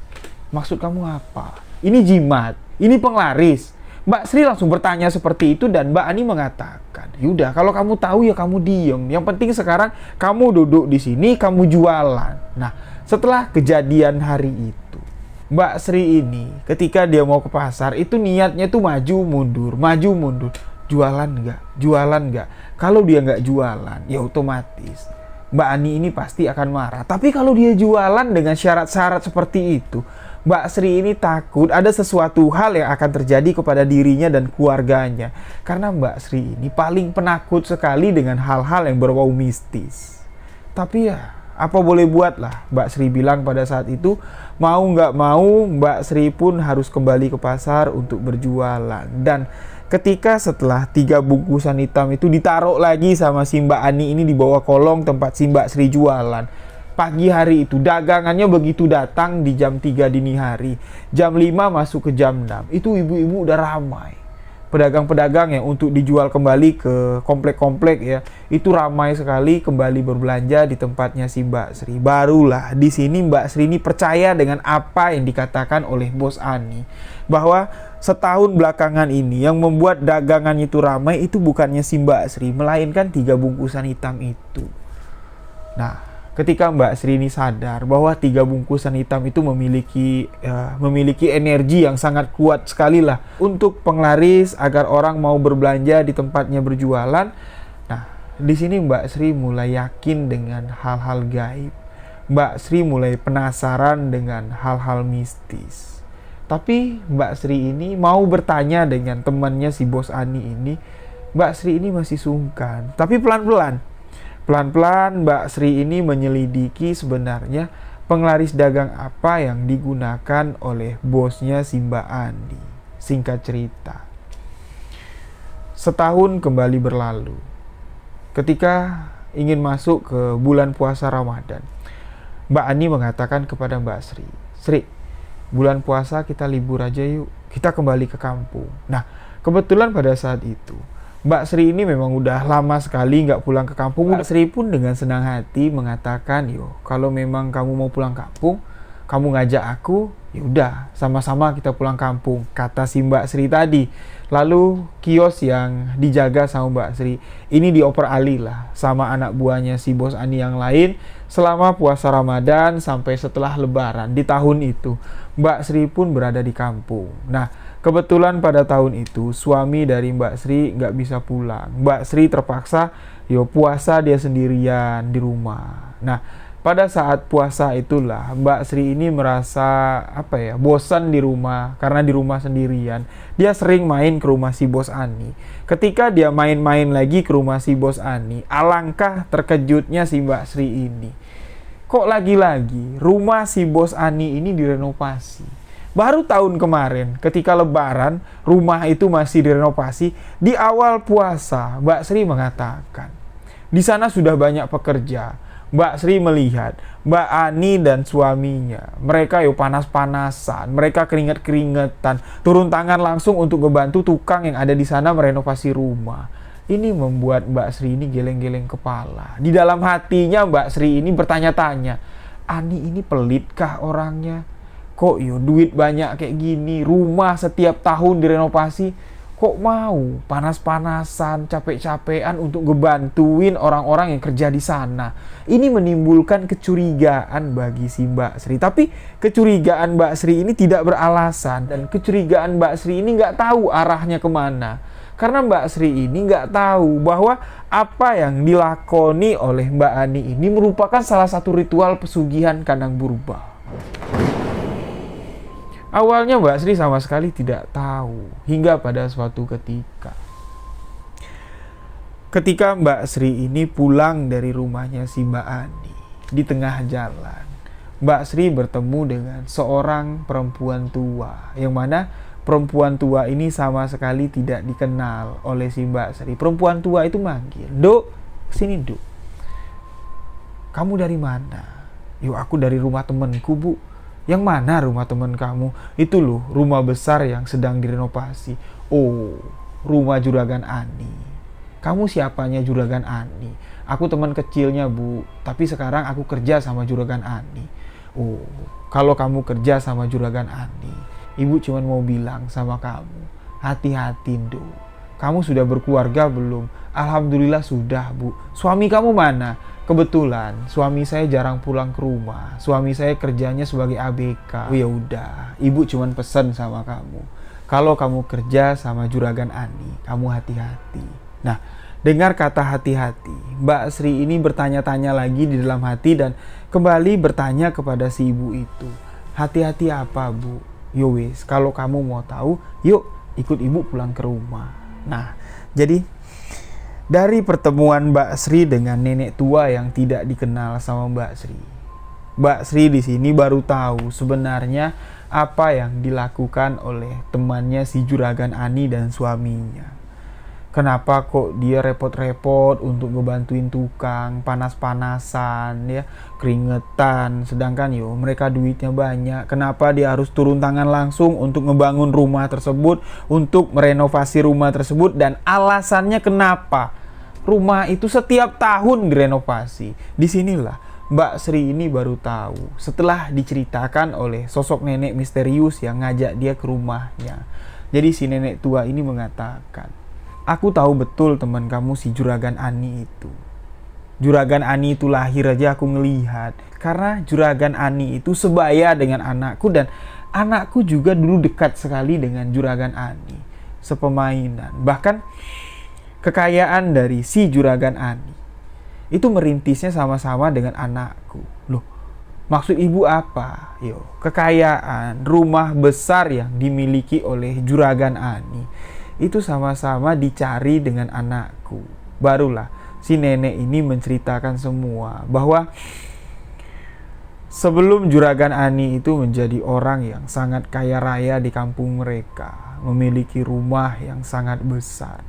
Maksud kamu apa? Ini jimat, ini penglaris. Mbak Sri langsung bertanya seperti itu dan Mbak Ani mengatakan, yaudah kalau kamu tahu ya kamu diem. Yang penting sekarang kamu duduk di sini, kamu jualan. Nah, setelah kejadian hari itu, Mbak Sri ini ketika dia mau ke pasar itu niatnya tuh maju mundur, jualan nggak. Kalau dia nggak jualan, ya otomatis Mbak Ani ini pasti akan marah. Tapi kalau dia jualan dengan syarat-syarat seperti itu, Mbak Sri ini takut ada sesuatu hal yang akan terjadi kepada dirinya dan keluarganya. Karena Mbak Sri ini paling penakut sekali dengan hal-hal yang berbau mistis. Tapi ya, apa boleh buat lah, Mbak Sri bilang pada saat itu. Mau nggak mau, Mbak Sri pun harus kembali ke pasar untuk berjualan. Dan ketika setelah 3 bungkusan hitam itu ditaruh lagi sama si Mbak Ani ini di bawah kolong tempat si Mbak Sri jualan. Pagi hari itu dagangannya begitu datang di jam 3 dini hari. Jam 5 masuk ke jam 6. Itu ibu-ibu udah ramai. Pedagang-pedagang yang untuk dijual kembali ke komplek-komplek ya, itu ramai sekali kembali berbelanja di tempatnya si Mbak Sri. Barulah di sini Mbak Sri ini percaya dengan apa yang dikatakan oleh bos Ani, bahwa setahun belakangan ini yang membuat dagangan itu ramai itu bukannya si Mbak Sri, melainkan 3 bungkusan hitam itu. Nah, ketika Mbak Sri ini sadar bahwa 3 bungkusan hitam itu memiliki energi yang sangat kuat sekali lah untuk penglaris agar orang mau berbelanja di tempatnya berjualan. Nah, di sini Mbak Sri mulai yakin dengan hal-hal gaib. Mbak Sri mulai penasaran dengan hal-hal mistis. Tapi Mbak Sri ini mau bertanya dengan temannya si bos Ani ini. Mbak Sri ini masih sungkan. Tapi pelan-pelan Mbak Sri ini menyelidiki sebenarnya penglaris dagang apa yang digunakan oleh bosnya si Mbak Ani. Singkat cerita, setahun kembali berlalu. Ketika ingin masuk ke bulan puasa Ramadan, Mbak Ani mengatakan kepada Mbak Sri, Sri, bulan puasa kita libur aja yuk, kita kembali ke kampung. Nah, kebetulan pada saat itu Mbak Sri ini memang udah lama sekali nggak pulang ke kampung. Mbak Sri pun dengan senang hati mengatakan, yo kalau memang kamu mau pulang kampung, kamu ngajak aku, yaudah sama-sama kita pulang kampung, kata si Mbak Sri tadi. Lalu kios yang dijaga sama Mbak Sri ini dioper alih lah sama anak buahnya si bos Ani yang lain selama puasa Ramadan sampai setelah Lebaran di tahun itu. Mbak Sri pun berada di kampung. Nah, kebetulan pada tahun itu suami dari Mbak Sri nggak bisa pulang. Mbak Sri terpaksa puasa dia sendirian di rumah. Nah, pada saat puasa itulah Mbak Sri ini merasa bosan di rumah karena di rumah sendirian. Dia sering main ke rumah si bos Ani. Ketika dia main-main lagi ke rumah si bos Ani, alangkah terkejutnya si Mbak Sri ini. Kok lagi-lagi rumah si bos Ani ini direnovasi? Baru tahun kemarin ketika Lebaran rumah itu masih direnovasi. Di awal puasa Mbak Sri mengatakan di sana sudah banyak pekerja. Mbak Sri melihat Mbak Ani dan suaminya, mereka panas-panasan, mereka keringet-keringetan, turun tangan langsung untuk membantu tukang yang ada di sana merenovasi rumah. Ini membuat Mbak Sri ini geleng-geleng kepala. Di dalam hatinya Mbak Sri ini bertanya-tanya, Ani ini pelitkah orangnya? Kok duit banyak kayak gini, rumah setiap tahun direnovasi, Kok mau panas-panasan, capek-capean untuk ngebantuin orang-orang yang kerja di sana? Ini menimbulkan kecurigaan bagi si Mbak Sri. Tapi kecurigaan Mbak Sri ini tidak beralasan. Dan kecurigaan Mbak Sri ini nggak tahu arahnya kemana. Karena Mbak Sri ini nggak tahu bahwa apa yang dilakoni oleh Mbak Ani ini merupakan salah satu ritual pesugihan kandang purba. Awalnya Mbak Sri sama sekali tidak tahu, hingga pada suatu ketika Mbak Sri ini pulang dari rumahnya si Mbak Ani. Di tengah jalan, Mbak Sri bertemu dengan seorang perempuan tua, yang mana perempuan tua ini sama sekali tidak dikenal oleh si Mbak Sri. Perempuan tua itu manggil, "Duk, sini Duk." "Kamu dari mana?" "Yuk, aku dari rumah temenku, Bu." "Yang mana rumah teman kamu?" "Itu loh, rumah besar yang sedang direnovasi." "Oh, rumah Juragan Ani." "Kamu siapanya Juragan Ani?" "Aku teman kecilnya, Bu, tapi sekarang aku kerja sama Juragan Ani." "Oh, kalau kamu kerja sama Juragan Ani, Ibu cuma mau bilang sama kamu, hati-hati, Nduk. Kamu sudah berkeluarga belum?" "Alhamdulillah sudah, Bu." "Suami kamu mana?" "Kebetulan suami saya jarang pulang ke rumah. Suami saya kerjanya sebagai ABK." "Oh ya udah, Ibu cuman pesan sama kamu. Kalau kamu kerja sama Juragan Ani, kamu hati-hati." Nah, dengar kata hati-hati, Mbak Sri ini bertanya-tanya lagi di dalam hati dan kembali bertanya kepada si ibu itu. "Hati-hati apa, Bu?" "Yo wis, kalau kamu mau tahu, yuk ikut Ibu pulang ke rumah." Nah, jadi dari pertemuan Mbak Sri dengan nenek tua yang tidak dikenal sama Mbak Sri di sini baru tahu sebenarnya apa yang dilakukan oleh temannya si Juragan Ani dan suaminya. Kenapa kok dia repot-repot untuk ngebantuin tukang, panas-panasan, ya, keringetan, sedangkan mereka duitnya banyak. Kenapa dia harus turun tangan langsung untuk ngebangun rumah tersebut, untuk merenovasi rumah tersebut, dan alasannya kenapa rumah itu setiap tahun direnovasi. Disinilah Mbak Sri ini baru tahu setelah diceritakan oleh sosok nenek misterius yang ngajak dia ke rumahnya. Jadi si nenek tua ini mengatakan, "Aku tahu betul teman kamu si Juragan Ani itu. Juragan Ani itu lahir aja aku ngelihat. Karena Juragan Ani itu sebaya dengan anakku dan anakku juga dulu dekat sekali dengan Juragan Ani. Sepemainan. Bahkan kekayaan dari si Juragan Ani itu merintisnya sama-sama dengan anakku." "Loh, maksud Ibu apa?" "Kekayaan rumah besar yang dimiliki oleh Juragan Ani itu sama-sama dicari dengan anakku." Barulah si nenek ini menceritakan semua bahwa sebelum Juragan Ani itu menjadi orang yang sangat kaya raya di kampung mereka, memiliki rumah yang sangat besar,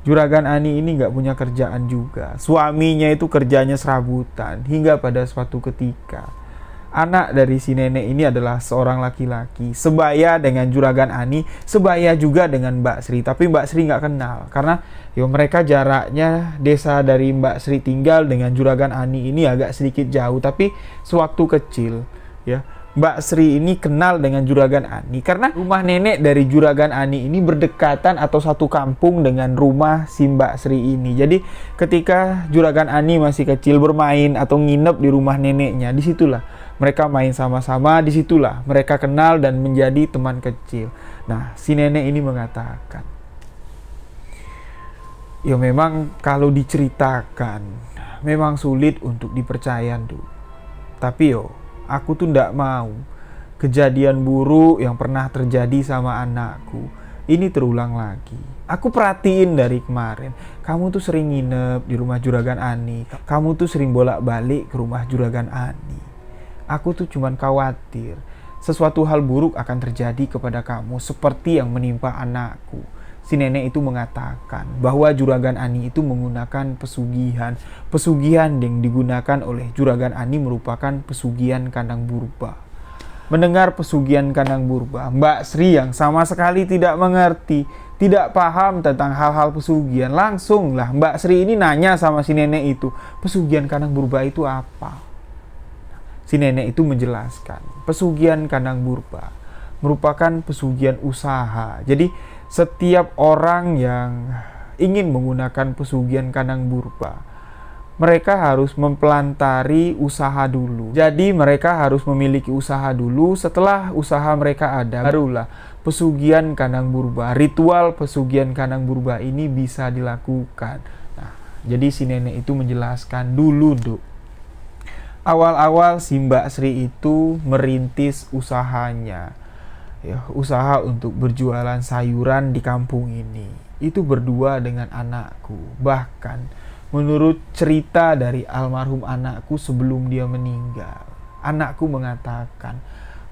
Juragan Ani ini gak punya kerjaan juga. Suaminya itu kerjanya serabutan. Hingga pada suatu ketika anak dari si nenek ini adalah seorang laki-laki, sebaya dengan Juragan Ani, sebaya juga dengan Mbak Sri. Tapi Mbak Sri gak kenal, karena mereka jaraknya desa dari Mbak Sri tinggal dengan Juragan Ani ini agak sedikit jauh. Tapi sewaktu kecil, Mbak Sri ini kenal dengan Juragan Ani karena rumah nenek dari Juragan Ani ini berdekatan atau satu kampung dengan rumah si Mbak Sri ini. Jadi ketika Juragan Ani masih kecil bermain atau nginep di rumah neneknya, disitulah mereka main sama-sama, disitulah mereka kenal dan menjadi teman kecil. Nah, si nenek ini mengatakan, memang kalau diceritakan memang sulit untuk dipercaya, Nduk. Tapi aku tuh ndak mau kejadian buruk yang pernah terjadi sama anakku ini terulang lagi. Aku perhatiin dari kemarin, kamu tuh sering nginep di rumah Juragan Ani. Kamu tuh sering bolak-balik ke rumah Juragan Ani. Aku tuh cuman khawatir sesuatu hal buruk akan terjadi kepada kamu seperti yang menimpa anakku. Si nenek itu mengatakan bahwa Juragan Ani itu menggunakan pesugihan. Pesugihan yang digunakan oleh Juragan Ani merupakan pesugihan kandang purba. Mendengar pesugihan kandang purba, Mbak Sri yang sama sekali tidak mengerti, tidak paham tentang hal-hal pesugihan, langsunglah Mbak Sri ini nanya sama si nenek itu, pesugihan kandang purba itu apa? Si nenek itu menjelaskan, pesugihan kandang purba merupakan pesugihan usaha. Jadi setiap orang yang ingin menggunakan pesugihan kandang burba, mereka harus mempelantari usaha dulu. Jadi mereka harus memiliki usaha dulu. Setelah usaha mereka ada, barulah pesugihan kandang burba, ritual pesugihan kandang burba ini bisa dilakukan. Nah, jadi si nenek itu menjelaskan dulu, Duk. Awal-awal si Mbak Sri itu merintis usahanya. Ya, usaha untuk berjualan sayuran di kampung ini. Itu berdua dengan anakku. Bahkan menurut cerita dari almarhum anakku sebelum dia meninggal, anakku mengatakan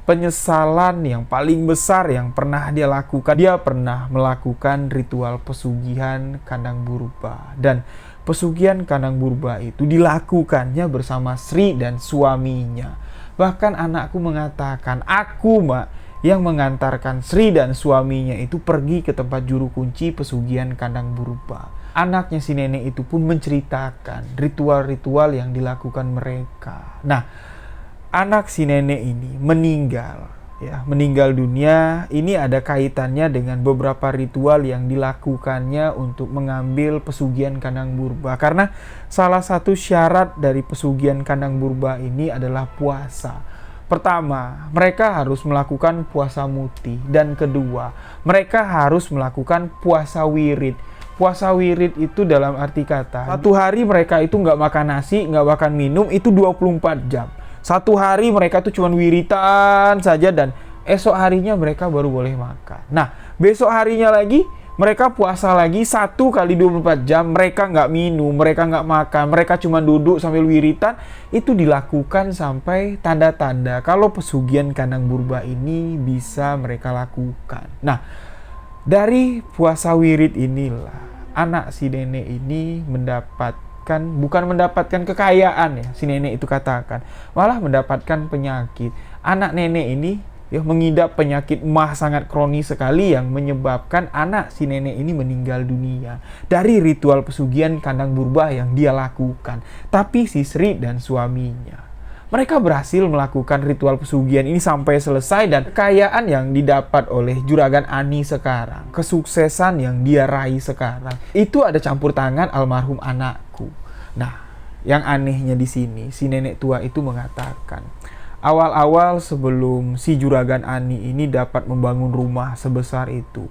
penyesalan yang paling besar yang pernah dia lakukan, dia pernah melakukan ritual pesugihan kandang burba. Dan pesugihan kandang burba itu dilakukannya bersama Sri dan suaminya. Bahkan anakku mengatakan, aku yang mengantarkan Sri dan suaminya itu pergi ke tempat juru kunci pesugihan kandang burba. Anaknya si nenek itu pun menceritakan ritual-ritual yang dilakukan mereka. Nah, anak si nenek ini meninggal dunia. Ini ada kaitannya dengan beberapa ritual yang dilakukannya untuk mengambil pesugihan kandang burba. Karena salah satu syarat dari pesugihan kandang burba ini adalah puasa. Pertama, mereka harus melakukan puasa muti. Dan kedua, mereka harus melakukan puasa wirid. Puasa wirid itu dalam arti kata, satu hari mereka itu nggak makan nasi, nggak makan minum, itu 24 jam. Satu hari mereka tuh cuma wiritan saja dan esok harinya mereka baru boleh makan. Nah, besok harinya lagi mereka puasa lagi 1 kali 24 jam, mereka nggak minum, mereka nggak makan, mereka cuma duduk sambil wiritan. Itu dilakukan sampai tanda-tanda kalau pesugihan kandang burba ini bisa mereka lakukan. Nah, dari puasa wirid inilah anak si nenek ini bukan mendapatkan kekayaan ya, si nenek itu katakan, malah mendapatkan penyakit. Anak nenek ini mengidap penyakit mah sangat kronis sekali yang menyebabkan anak si nenek ini meninggal dunia dari ritual pesugihan kandang burba yang dia lakukan. Tapi si Sri dan suaminya, mereka berhasil melakukan ritual pesugihan ini sampai selesai, dan kekayaan yang didapat oleh Juragan Ani sekarang, kesuksesan yang dia raih sekarang, itu ada campur tangan almarhum anakku. Nah, yang anehnya di sini, si nenek tua itu mengatakan, awal-awal sebelum si Juragan Ani ini dapat membangun rumah sebesar itu,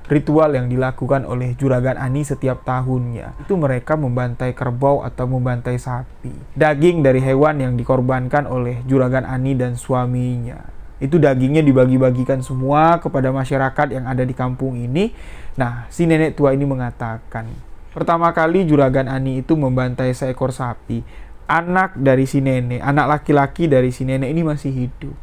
ritual yang dilakukan oleh Juragan Ani setiap tahunnya, itu mereka membantai kerbau atau membantai sapi. Daging dari hewan yang dikorbankan oleh Juragan Ani dan suaminya, itu dagingnya dibagi-bagikan semua kepada masyarakat yang ada di kampung ini. Nah, si nenek tua ini mengatakan, pertama kali Juragan Ani itu membantai seekor sapi. Anak dari si nenek, anak laki-laki dari si nenek ini masih hidup.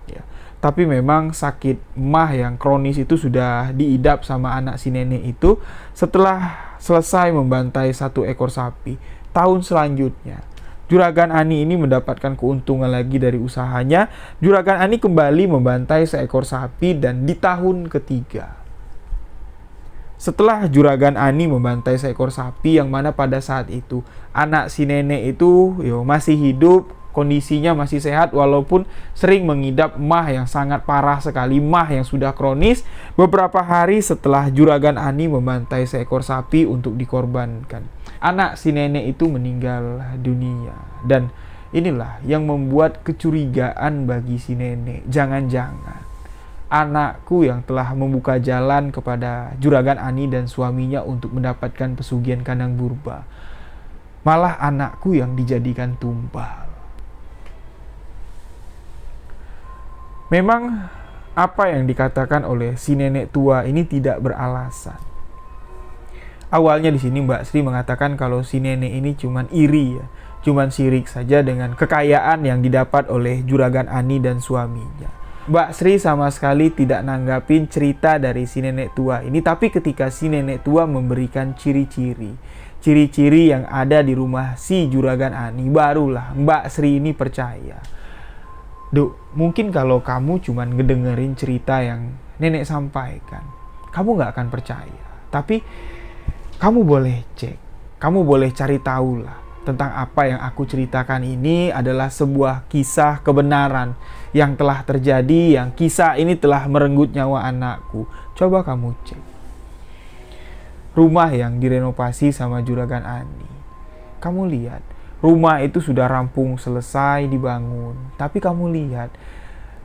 Ya. Tapi memang sakit mah yang kronis itu sudah diidap sama anak si nenek itu setelah selesai membantai 1 ekor sapi. Tahun selanjutnya, Juragan Ani ini mendapatkan keuntungan lagi dari usahanya. Juragan Ani kembali membantai seekor sapi, dan di tahun ketiga, setelah Juragan Ani membantai seekor sapi, yang mana pada saat itu anak si nenek itu masih hidup, kondisinya masih sehat walaupun sering mengidap mah yang sangat parah sekali, mah yang sudah kronis. Beberapa hari setelah Juragan Ani membantai seekor sapi untuk dikorbankan, anak si nenek itu meninggal dunia. Dan inilah yang membuat kecurigaan bagi si nenek. Jangan-jangan anakku yang telah membuka jalan kepada Juragan Ani dan suaminya untuk mendapatkan pesugihan kandang burba, malah anakku yang dijadikan tumbal. Memang apa yang dikatakan oleh si nenek tua ini tidak beralasan. Awalnya di sini Mbak Sri mengatakan kalau si nenek ini cuman iri ya, cuman sirik saja dengan kekayaan yang didapat oleh Juragan Ani dan suaminya. Mbak Sri sama sekali tidak nanggapin cerita dari si nenek tua ini. Tapi ketika si nenek tua memberikan ciri-ciri yang ada di rumah si Juragan Ani, barulah Mbak Sri ini percaya. Duk, mungkin kalau kamu cuman ngedengerin cerita yang nenek sampaikan, kamu gak akan percaya. Tapi kamu boleh cek, kamu boleh cari tahu lah. tentang apa yang aku ceritakan ini adalah sebuah kisah kebenaran yang telah terjadi, yang kisah ini telah merenggut nyawa anakku. Coba kamu cek. Rumah yang direnovasi sama Juragan Ani. Kamu lihat, rumah itu sudah rampung selesai dibangun. Tapi kamu lihat,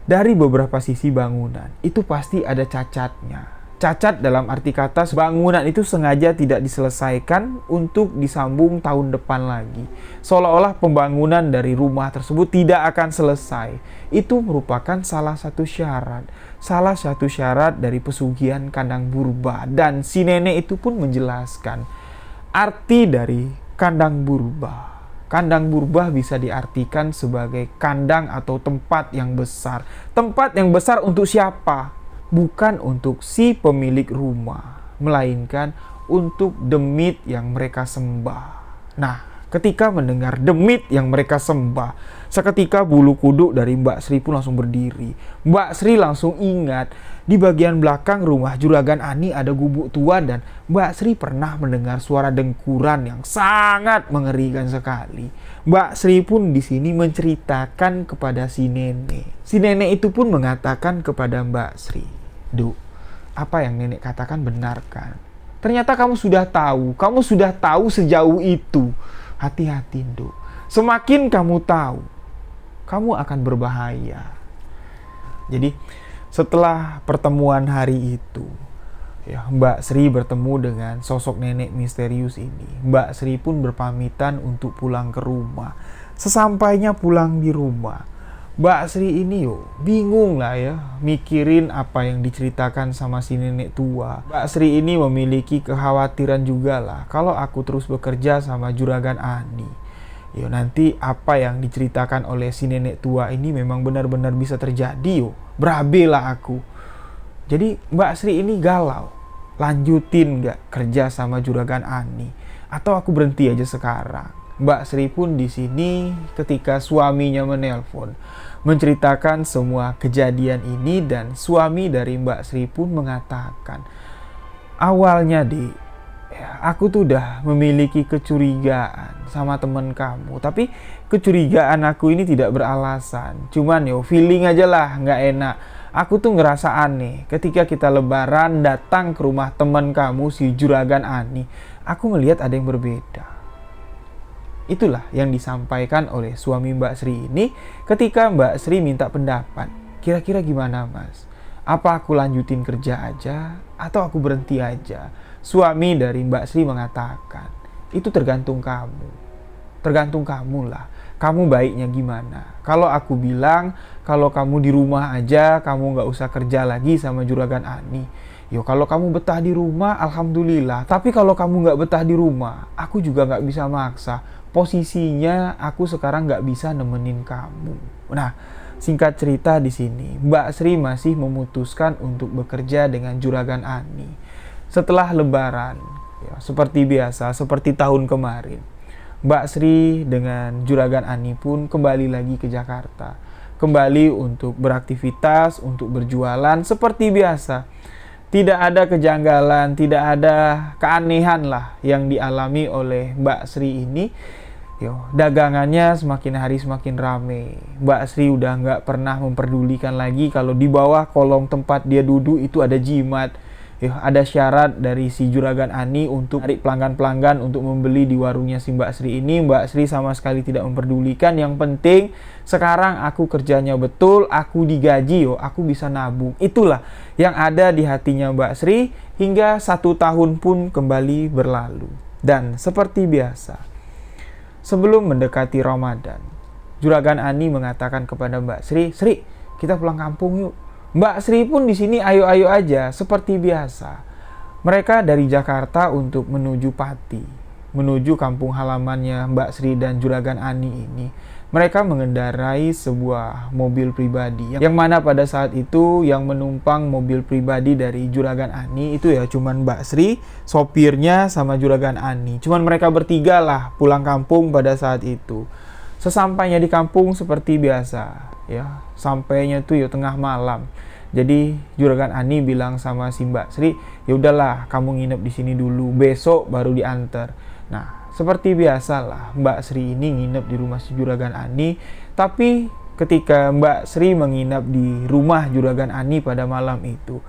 dari beberapa sisi bangunan, itu pasti ada cacatnya. Cacat dalam arti kata bangunan itu sengaja tidak diselesaikan untuk disambung tahun depan lagi. Seolah-olah pembangunan dari rumah tersebut tidak akan selesai. Itu merupakan salah satu syarat. Salah satu syarat dari pesugihan kandang purba. Dan si nenek itu pun menjelaskan arti dari kandang purba. Kandang purba bisa diartikan sebagai kandang atau tempat yang besar. Tempat yang besar untuk siapa? Bukan untuk si pemilik rumah, melainkan untuk demit yang mereka sembah. Nah, ketika mendengar demit yang mereka sembah, seketika bulu kuduk dari Mbak Sri pun langsung berdiri. Mbak Sri langsung ingat, di bagian belakang rumah Juragan Ani ada gubuk tua dan Mbak Sri pernah mendengar suara dengkuran yang sangat mengerikan sekali. Mbak Sri pun di sini menceritakan kepada si nenek. Si nenek itu pun mengatakan kepada Mbak Sri, "Duk, apa yang nenek katakan benar kan? Ternyata kamu sudah tahu sejauh itu. Hati-hati, Duk. Semakin kamu tahu, kamu akan berbahaya." Jadi, setelah pertemuan hari itu, ya, Mbak Sri bertemu dengan sosok nenek misterius ini. Mbak Sri pun berpamitan untuk pulang ke rumah. Sesampainya pulang di rumah, Mbak Sri ini bingung lah ya, mikirin apa yang diceritakan sama si nenek tua. Mbak Sri ini memiliki kekhawatiran juga lah, kalau aku terus bekerja sama Juragan Ani, nanti apa yang diceritakan oleh si nenek tua ini memang benar-benar bisa terjadi berabe lah aku. Jadi Mbak Sri ini galau, lanjutin gak kerja sama Juragan Ani, atau aku berhenti aja sekarang. Mbak Sri pun di sini ketika suaminya menelpon menceritakan semua kejadian ini, dan suami dari Mbak Sri pun mengatakan, "Awalnya aku tuh udah memiliki kecurigaan sama temen kamu, tapi kecurigaan aku ini tidak beralasan. Cuman feeling aja lah nggak enak. Aku tuh ngerasa aneh ketika kita lebaran datang ke rumah temen kamu si Juragan Ani. Aku melihat ada yang berbeda." Itulah yang disampaikan oleh suami Mbak Sri ini ketika Mbak Sri minta pendapat. Kira-kira gimana, Mas? Apa aku lanjutin kerja aja atau aku berhenti aja? Suami dari Mbak Sri mengatakan, itu tergantung kamu. Tergantung kamu lah. Kamu baiknya gimana? Kalau aku bilang, kalau kamu di rumah aja, kamu gak usah kerja lagi sama Juragan Ani. Kalau kamu betah di rumah, alhamdulillah. Tapi kalau kamu gak betah di rumah, aku juga gak bisa maksa. Posisinya aku sekarang gak bisa nemenin kamu. Nah, singkat cerita di sini, Mbak Sri masih memutuskan untuk bekerja dengan Juragan Ani. Setelah lebaran, seperti biasa, seperti tahun kemarin, Mbak Sri dengan Juragan Ani pun kembali lagi ke Jakarta. Kembali untuk beraktivitas, untuk berjualan seperti biasa. Tidak ada kejanggalan, tidak ada keanehan lah yang dialami oleh Mbak Sri ini. Dagangannya semakin hari semakin rame. Mbak Sri udah nggak pernah memperdulikan lagi kalau di bawah kolong tempat dia duduk itu ada jimat. Ada syarat dari si Juragan Ani untuk cari pelanggan-pelanggan untuk membeli di warungnya si Mbak Sri ini. Mbak Sri sama sekali tidak memperdulikan. Yang penting sekarang aku kerjanya betul, aku digaji, aku bisa nabung. Itulah yang ada di hatinya Mbak Sri hingga 1 tahun pun kembali berlalu. Dan seperti biasa, sebelum mendekati Ramadan, Juragan Ani mengatakan kepada Mbak Sri, "Sri, kita pulang kampung yuk." Mbak Sri pun di sini ayo-ayo aja seperti biasa. Mereka dari Jakarta untuk menuju Pati, menuju kampung halamannya Mbak Sri dan Juragan Ani ini. Mereka mengendarai sebuah mobil pribadi, yang mana pada saat itu yang menumpang mobil pribadi dari Juragan Ani itu cuman Mbak Sri, sopirnya sama Juragan Ani. Cuman mereka bertiga lah pulang kampung pada saat itu. Sesampainya di kampung seperti biasa, sampainya tuh tengah malam. Jadi Juragan Ani bilang sama si Mbak Sri, "Ya udahlah, kamu nginep di sini dulu, besok baru diantar." Nah, seperti biasalah Mbak Sri ini nginep di rumah si Juragan Ani. Tapi ketika Mbak Sri menginap di rumah Juragan Ani pada malam itu,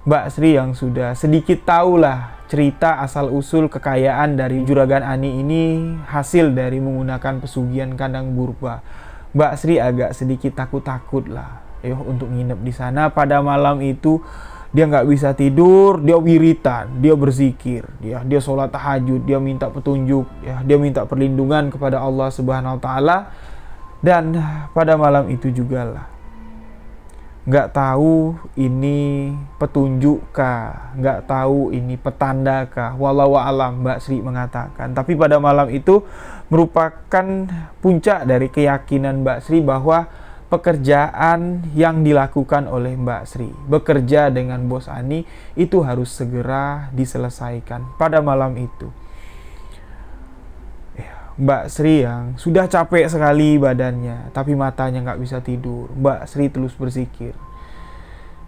Mbak Sri yang sudah sedikit tahulah cerita asal-usul kekayaan dari Juragan Ani ini hasil dari menggunakan pesugihan kandang purba. Mbak Sri agak sedikit takut-takut lah untuk nginep di sana pada malam itu. Dia nggak bisa tidur, dia wiritan, dia berzikir, dia sholat tahajud, dia minta petunjuk, dia minta perlindungan kepada Allah Subhanahu Wa Taala. Dan pada malam itu juga lah, nggak tahu ini petunjuk kah, nggak tahu ini petanda kah, wallahu alam, Mbak Sri mengatakan. Tapi pada malam itu merupakan puncak dari keyakinan Mbak Sri bahwa pekerjaan yang dilakukan oleh Mbak Sri, bekerja dengan Bos Ani, itu harus segera diselesaikan pada malam itu. Mbak Sri yang sudah capek sekali badannya, tapi matanya nggak bisa tidur. Mbak Sri terus berzikir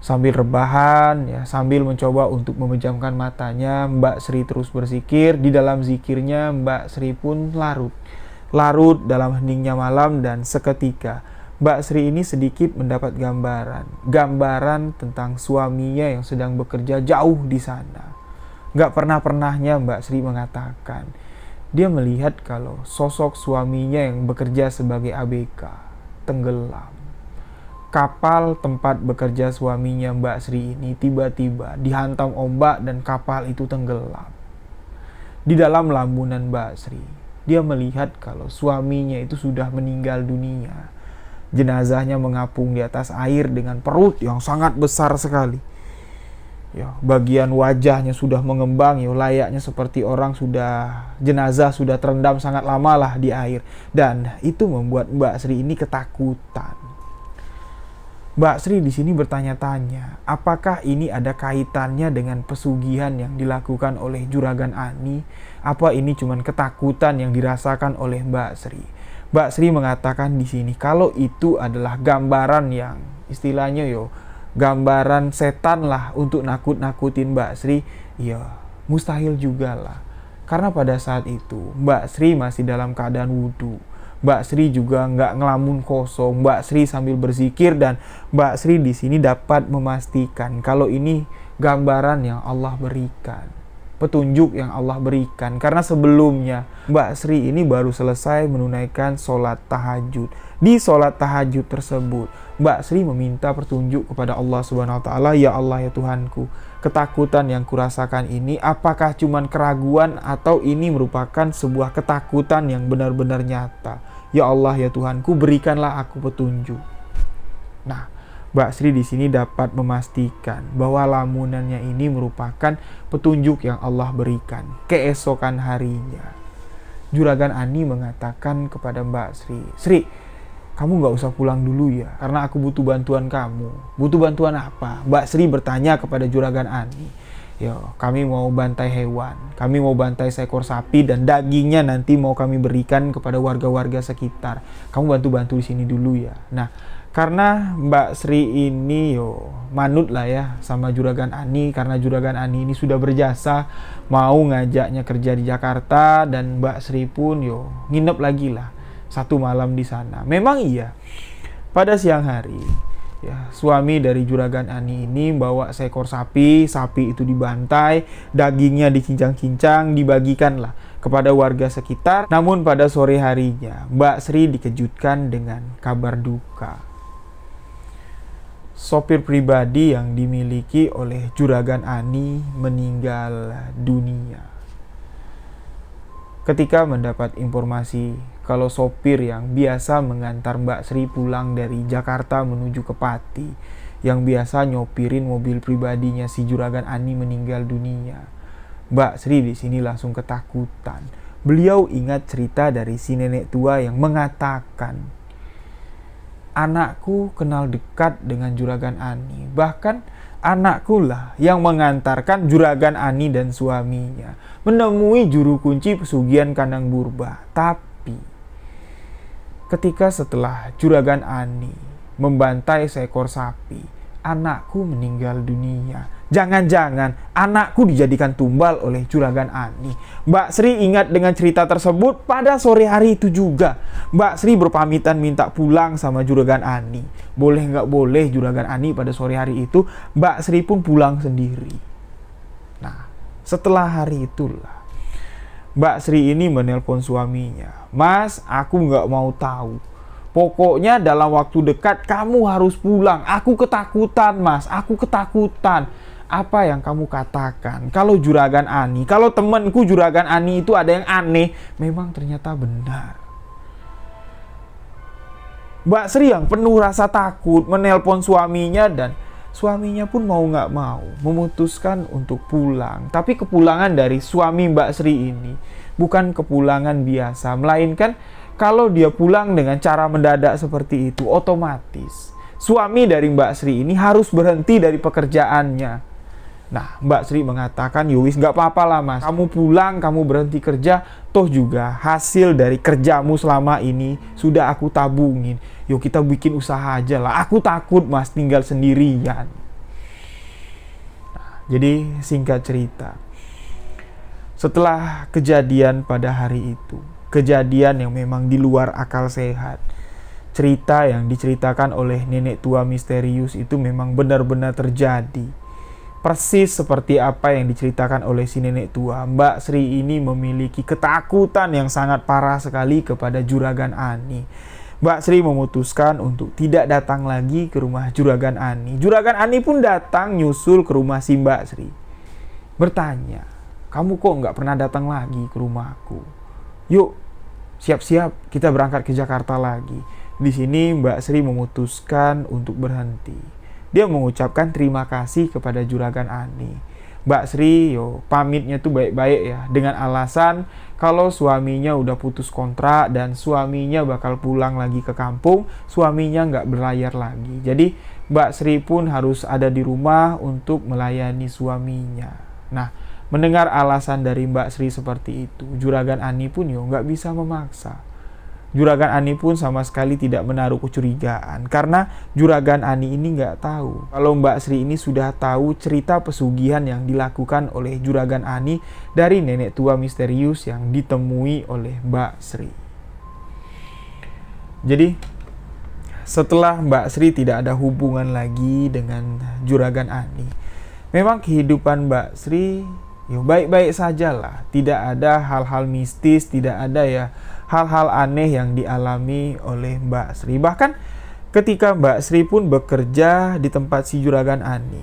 sambil rebahan, sambil mencoba untuk memejamkan matanya. Mbak Sri terus berzikir. Di dalam zikirnya Mbak Sri pun larut dalam heningnya malam. Dan seketika Mbak Sri ini sedikit mendapat gambaran tentang suaminya yang sedang bekerja jauh di sana. Nggak pernahnya Mbak Sri mengatakan dia melihat kalau sosok suaminya yang bekerja sebagai ABK tenggelam. Kapal tempat bekerja suaminya Mbak Sri ini tiba-tiba dihantam ombak dan kapal itu tenggelam. Di dalam lamunan Mbak Sri, dia melihat kalau suaminya itu sudah meninggal dunia. Jenazahnya mengapung di atas air dengan perut yang sangat besar sekali. Bagian wajahnya sudah mengembang, layaknya seperti orang jenazah sudah terendam sangat lama lah di air. Dan itu membuat Mbak Sri ini ketakutan. Mbak Sri di sini bertanya-tanya, apakah ini ada kaitannya dengan pesugihan yang dilakukan oleh Juragan Ani? Apa ini cuma ketakutan yang dirasakan oleh Mbak Sri? Mbak Sri mengatakan di sini kalau itu adalah gambaran yang istilahnya gambaran setan lah untuk nakut-nakutin Mbak Sri, mustahil juga lah. Karena pada saat itu Mbak Sri masih dalam keadaan wudhu. Mbak Sri juga nggak ngelamun kosong. Mbak Sri sambil berzikir dan Mbak Sri di sini dapat memastikan kalau ini gambaran yang Allah berikan, petunjuk yang Allah berikan. Karena sebelumnya Mbak Sri ini baru selesai menunaikan sholat tahajud. Di sholat tahajud tersebut Mbak Sri meminta petunjuk kepada Allah Subhanahu Wa Taala. Ya Allah, ya Tuhanku, ketakutan yang kurasakan ini apakah cuman keraguan atau ini merupakan sebuah ketakutan yang benar-benar nyata? Ya Allah, ya Tuhanku, berikanlah aku petunjuk. Nah, Mbak Sri di sini dapat memastikan bahwa lamunannya ini merupakan petunjuk yang Allah berikan. Keesokan harinya, Juragan Ani mengatakan kepada Mbak Sri, "Sri, kamu gak usah pulang dulu ya, karena aku butuh bantuan kamu." "Butuh bantuan apa?" Mbak Sri bertanya kepada Juragan Ani. Kami mau bantai hewan, kami mau bantai seekor sapi dan dagingnya nanti mau kami berikan kepada warga-warga sekitar. Kamu bantu-bantu di sini dulu ya. Nah, karena Mbak Sri ini manut lah ya sama Juragan Ani, karena Juragan Ani ini sudah berjasa mau ngajaknya kerja di Jakarta, dan Mbak Sri pun nginep lagi lah satu malam di sana. Memang iya, pada siang hari suami dari Juragan Ani ini bawa seekor sapi itu dibantai, dagingnya dicincang-cincang, dibagikanlah kepada warga sekitar. Namun pada sore harinya Mbak Sri dikejutkan dengan kabar duka. Sopir pribadi yang dimiliki oleh Juragan Ani meninggal dunia. Ketika mendapat informasi kalau sopir yang biasa mengantar Mbak Sri pulang dari Jakarta menuju ke Pati, yang biasa nyopirin mobil pribadinya si Juragan Ani meninggal dunia, Mbak Sri di sini langsung ketakutan. Beliau ingat cerita dari si nenek tua yang mengatakan, "Anakku kenal dekat dengan Juragan Ani. Bahkan anakku lah yang mengantarkan Juragan Ani dan suaminya menemui juru kunci pesugihan kandang purba. Tapi ketika setelah Juragan Ani membantai seekor sapi, anakku meninggal dunia. Jangan-jangan anakku dijadikan tumbal oleh Juragan Ani. Mbak Sri ingat dengan cerita tersebut pada sore hari itu juga. Mbak Sri berpamitan minta pulang sama Juragan Ani. Boleh nggak boleh Juragan Ani pada sore hari itu, Mbak Sri pun pulang sendiri. Nah, setelah hari itulah Mbak Sri ini menelpon suaminya. Mas, aku nggak mau tahu. Pokoknya dalam waktu dekat kamu harus pulang. Aku ketakutan, Mas. Aku ketakutan. Apa yang kamu katakan? Kalau Juragan Ani, kalau temanku Juragan Ani itu ada yang aneh, memang ternyata benar. Mbak Sri yang penuh rasa takut menelpon suaminya, dan suaminya pun mau nggak mau memutuskan untuk pulang. Tapi kepulangan dari suami Mbak Sri ini bukan kepulangan biasa, melainkan kalau dia pulang dengan cara mendadak seperti itu, otomatis suami dari Mbak Sri ini harus berhenti dari pekerjaannya. Nah, Mbak Sri mengatakan, "Yowis, nggak apa-apa lah Mas, kamu pulang, kamu berhenti kerja, toh juga hasil dari kerjamu selama ini sudah aku tabungin. Yuk kita bikin usaha aja lah, aku takut Mas tinggal sendirian." Nah, jadi singkat cerita, setelah kejadian pada hari itu, kejadian yang memang di luar akal sehat, cerita yang diceritakan oleh nenek tua misterius itu memang benar-benar terjadi. Persis seperti apa yang diceritakan oleh si nenek tua, Mbak Sri ini memiliki ketakutan yang sangat parah sekali kepada Juragan Ani. Mbak Sri memutuskan untuk tidak datang lagi ke rumah Juragan Ani. Juragan Ani pun datang nyusul ke rumah si Mbak Sri. Bertanya, "Kamu kok nggak pernah datang lagi ke rumahku? Yuk, siap-siap kita berangkat ke Jakarta lagi." Di sini Mbak Sri memutuskan untuk berhenti. Dia mengucapkan terima kasih kepada Juragan Ani. Mbak Sri pamitnya tuh baik-baik ya, dengan alasan kalau suaminya udah putus kontrak dan suaminya bakal pulang lagi ke kampung, suaminya nggak berlayar lagi. Jadi Mbak Sri pun harus ada di rumah untuk melayani suaminya. Nah, mendengar alasan dari Mbak Sri seperti itu, Juragan Ani pun nggak bisa memaksa. Juragan Ani pun sama sekali tidak menaruh kecurigaan, karena Juragan Ani ini nggak tahu kalau Mbak Sri ini sudah tahu cerita pesugihan yang dilakukan oleh Juragan Ani dari nenek tua misterius yang ditemui oleh Mbak Sri. Jadi setelah Mbak Sri tidak ada hubungan lagi dengan Juragan Ani, memang kehidupan Mbak Sri baik-baik sajalah, tidak ada hal-hal mistis, tidak ada hal-hal aneh yang dialami oleh Mbak Sri. Bahkan ketika Mbak Sri pun bekerja di tempat si Juragan Ani,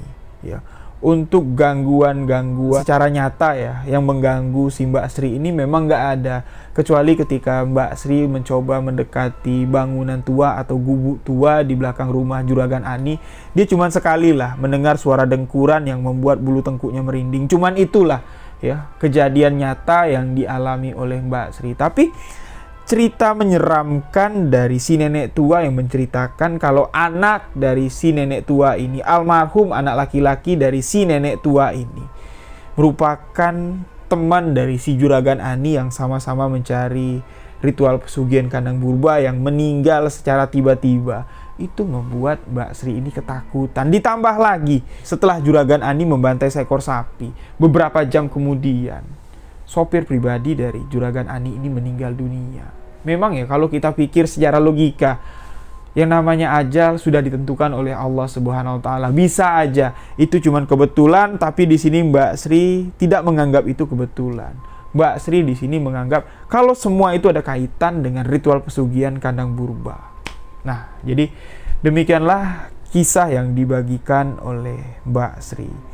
untuk gangguan-gangguan secara nyata yang mengganggu si Mbak Sri ini memang nggak ada, kecuali ketika Mbak Sri mencoba mendekati bangunan tua atau gubuk tua di belakang rumah Juragan Ani. Dia cuman sekali lah mendengar suara dengkuran yang membuat bulu tengkuknya merinding. Cuman itulah kejadian nyata yang dialami oleh Mbak Sri. Tapi cerita menyeramkan dari si nenek tua yang menceritakan kalau anak dari si nenek tua ini, almarhum anak laki-laki dari si nenek tua ini, merupakan teman dari si Juragan Ani yang sama-sama mencari ritual pesugihan kandang purba yang meninggal secara tiba-tiba. Itu membuat Mbak Sri ini ketakutan. Ditambah lagi setelah Juragan Ani membantai seekor sapi, beberapa jam kemudian sopir pribadi dari Juragan Ani ini meninggal dunia. Memang kalau kita pikir secara logika, yang namanya ajal sudah ditentukan oleh Allah Subhanahu wa taala. Bisa aja itu cuma kebetulan, tapi di sini Mbak Sri tidak menganggap itu kebetulan. Mbak Sri di sini menganggap kalau semua itu ada kaitan dengan ritual pesugihan kandang purba. Nah, jadi demikianlah kisah yang dibagikan oleh Mbak Sri.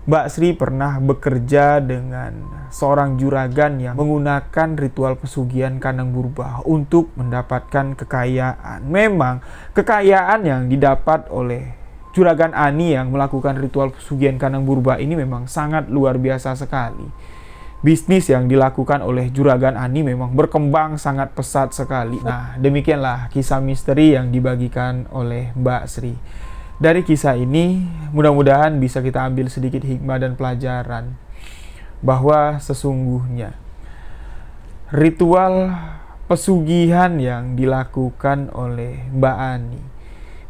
Mbak Sri pernah bekerja dengan seorang juragan yang menggunakan ritual pesugihan kandang purba untuk mendapatkan kekayaan. Memang kekayaan yang didapat oleh Juragan Ani yang melakukan ritual pesugihan kandang purba ini memang sangat luar biasa sekali. Bisnis yang dilakukan oleh Juragan Ani memang berkembang sangat pesat sekali. Nah, demikianlah kisah misteri yang dibagikan oleh Mbak Sri. Dari kisah ini, mudah-mudahan bisa kita ambil sedikit hikmah dan pelajaran bahwa sesungguhnya ritual pesugihan yang dilakukan oleh Mbak Ani,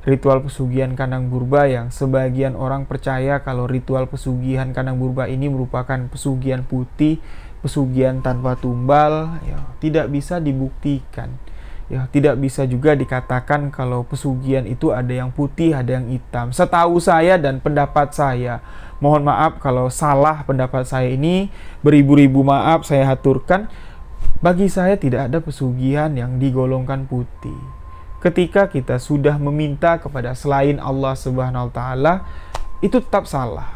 ritual pesugihan kandang purba yang sebagian orang percaya kalau ritual pesugihan kandang purba ini merupakan pesugihan putih, pesugihan tanpa tumbal, ya, tidak bisa dibuktikan. Ya, tidak bisa juga dikatakan kalau pesugihan itu ada yang putih, ada yang hitam. Setahu saya dan pendapat saya, mohon maaf kalau salah pendapat saya ini, beribu-ribu maaf saya haturkan. Bagi saya tidak ada pesugihan yang digolongkan putih. Ketika kita sudah meminta kepada selain Allah Subhanahu wa taala, itu tetap salah.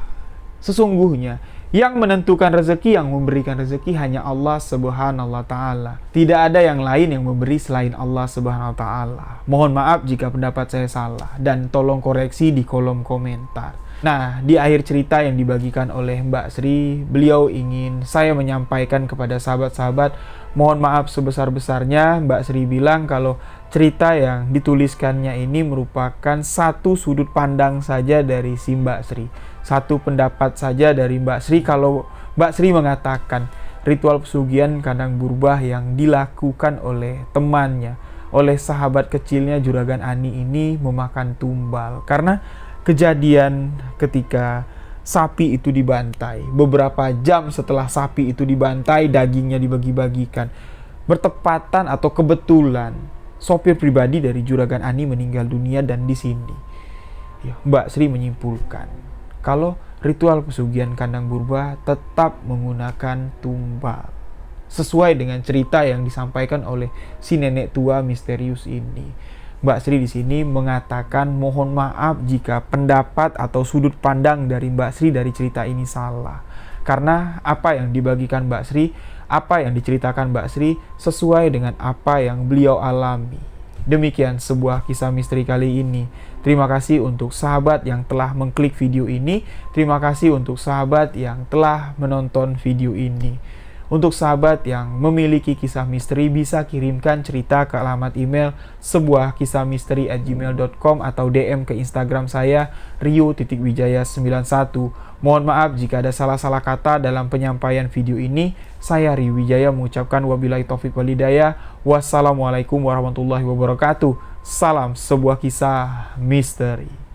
Sesungguhnya yang menentukan rezeki, yang memberikan rezeki hanya Allah Subhanahu wa taala. Tidak ada yang lain yang memberi selain Allah Subhanahu wa taala. Mohon maaf jika pendapat saya salah dan tolong koreksi di kolom komentar. Nah, di akhir cerita yang dibagikan oleh Mbak Sri, beliau ingin saya menyampaikan kepada sahabat-sahabat, mohon maaf sebesar-besarnya. Mbak Sri bilang kalau cerita yang dituliskannya ini merupakan satu sudut pandang saja dari si Mbak Sri, satu pendapat saja dari Mbak Sri. Kalau Mbak Sri mengatakan ritual pesugihan kandang purba yang dilakukan oleh temannya, oleh sahabat kecilnya Juragan Ani ini memakan tumbal, karena kejadian ketika sapi itu dibantai, beberapa jam setelah sapi itu dibantai, dagingnya dibagi-bagikan, bertepatan atau kebetulan sopir pribadi dari Juragan Ani meninggal dunia. Dan di sini ya, Mbak Sri menyimpulkan kalau ritual pesugihan kandang purba tetap menggunakan tumbal, sesuai dengan cerita yang disampaikan oleh si nenek tua misterius ini. Mbak Sri di sini mengatakan mohon maaf jika pendapat atau sudut pandang dari Mbak Sri dari cerita ini salah. Karena apa yang dibagikan Mbak Sri, apa yang diceritakan Mbak Sri sesuai dengan apa yang beliau alami. Demikian sebuah kisah misteri kali ini. Terima kasih untuk sahabat yang telah mengklik video ini. Terima kasih untuk sahabat yang telah menonton video ini. Untuk sahabat yang memiliki kisah misteri, bisa kirimkan cerita ke alamat email sebuahkisahmisteri@gmail.com atau DM ke Instagram saya rio.wijaya91. Mohon maaf jika ada salah-salah kata dalam penyampaian video ini. Saya Rio Wijaya mengucapkan wabillahi taufiq wal hidayah. Wassalamualaikum warahmatullahi wabarakatuh. Salam sebuah kisah misteri.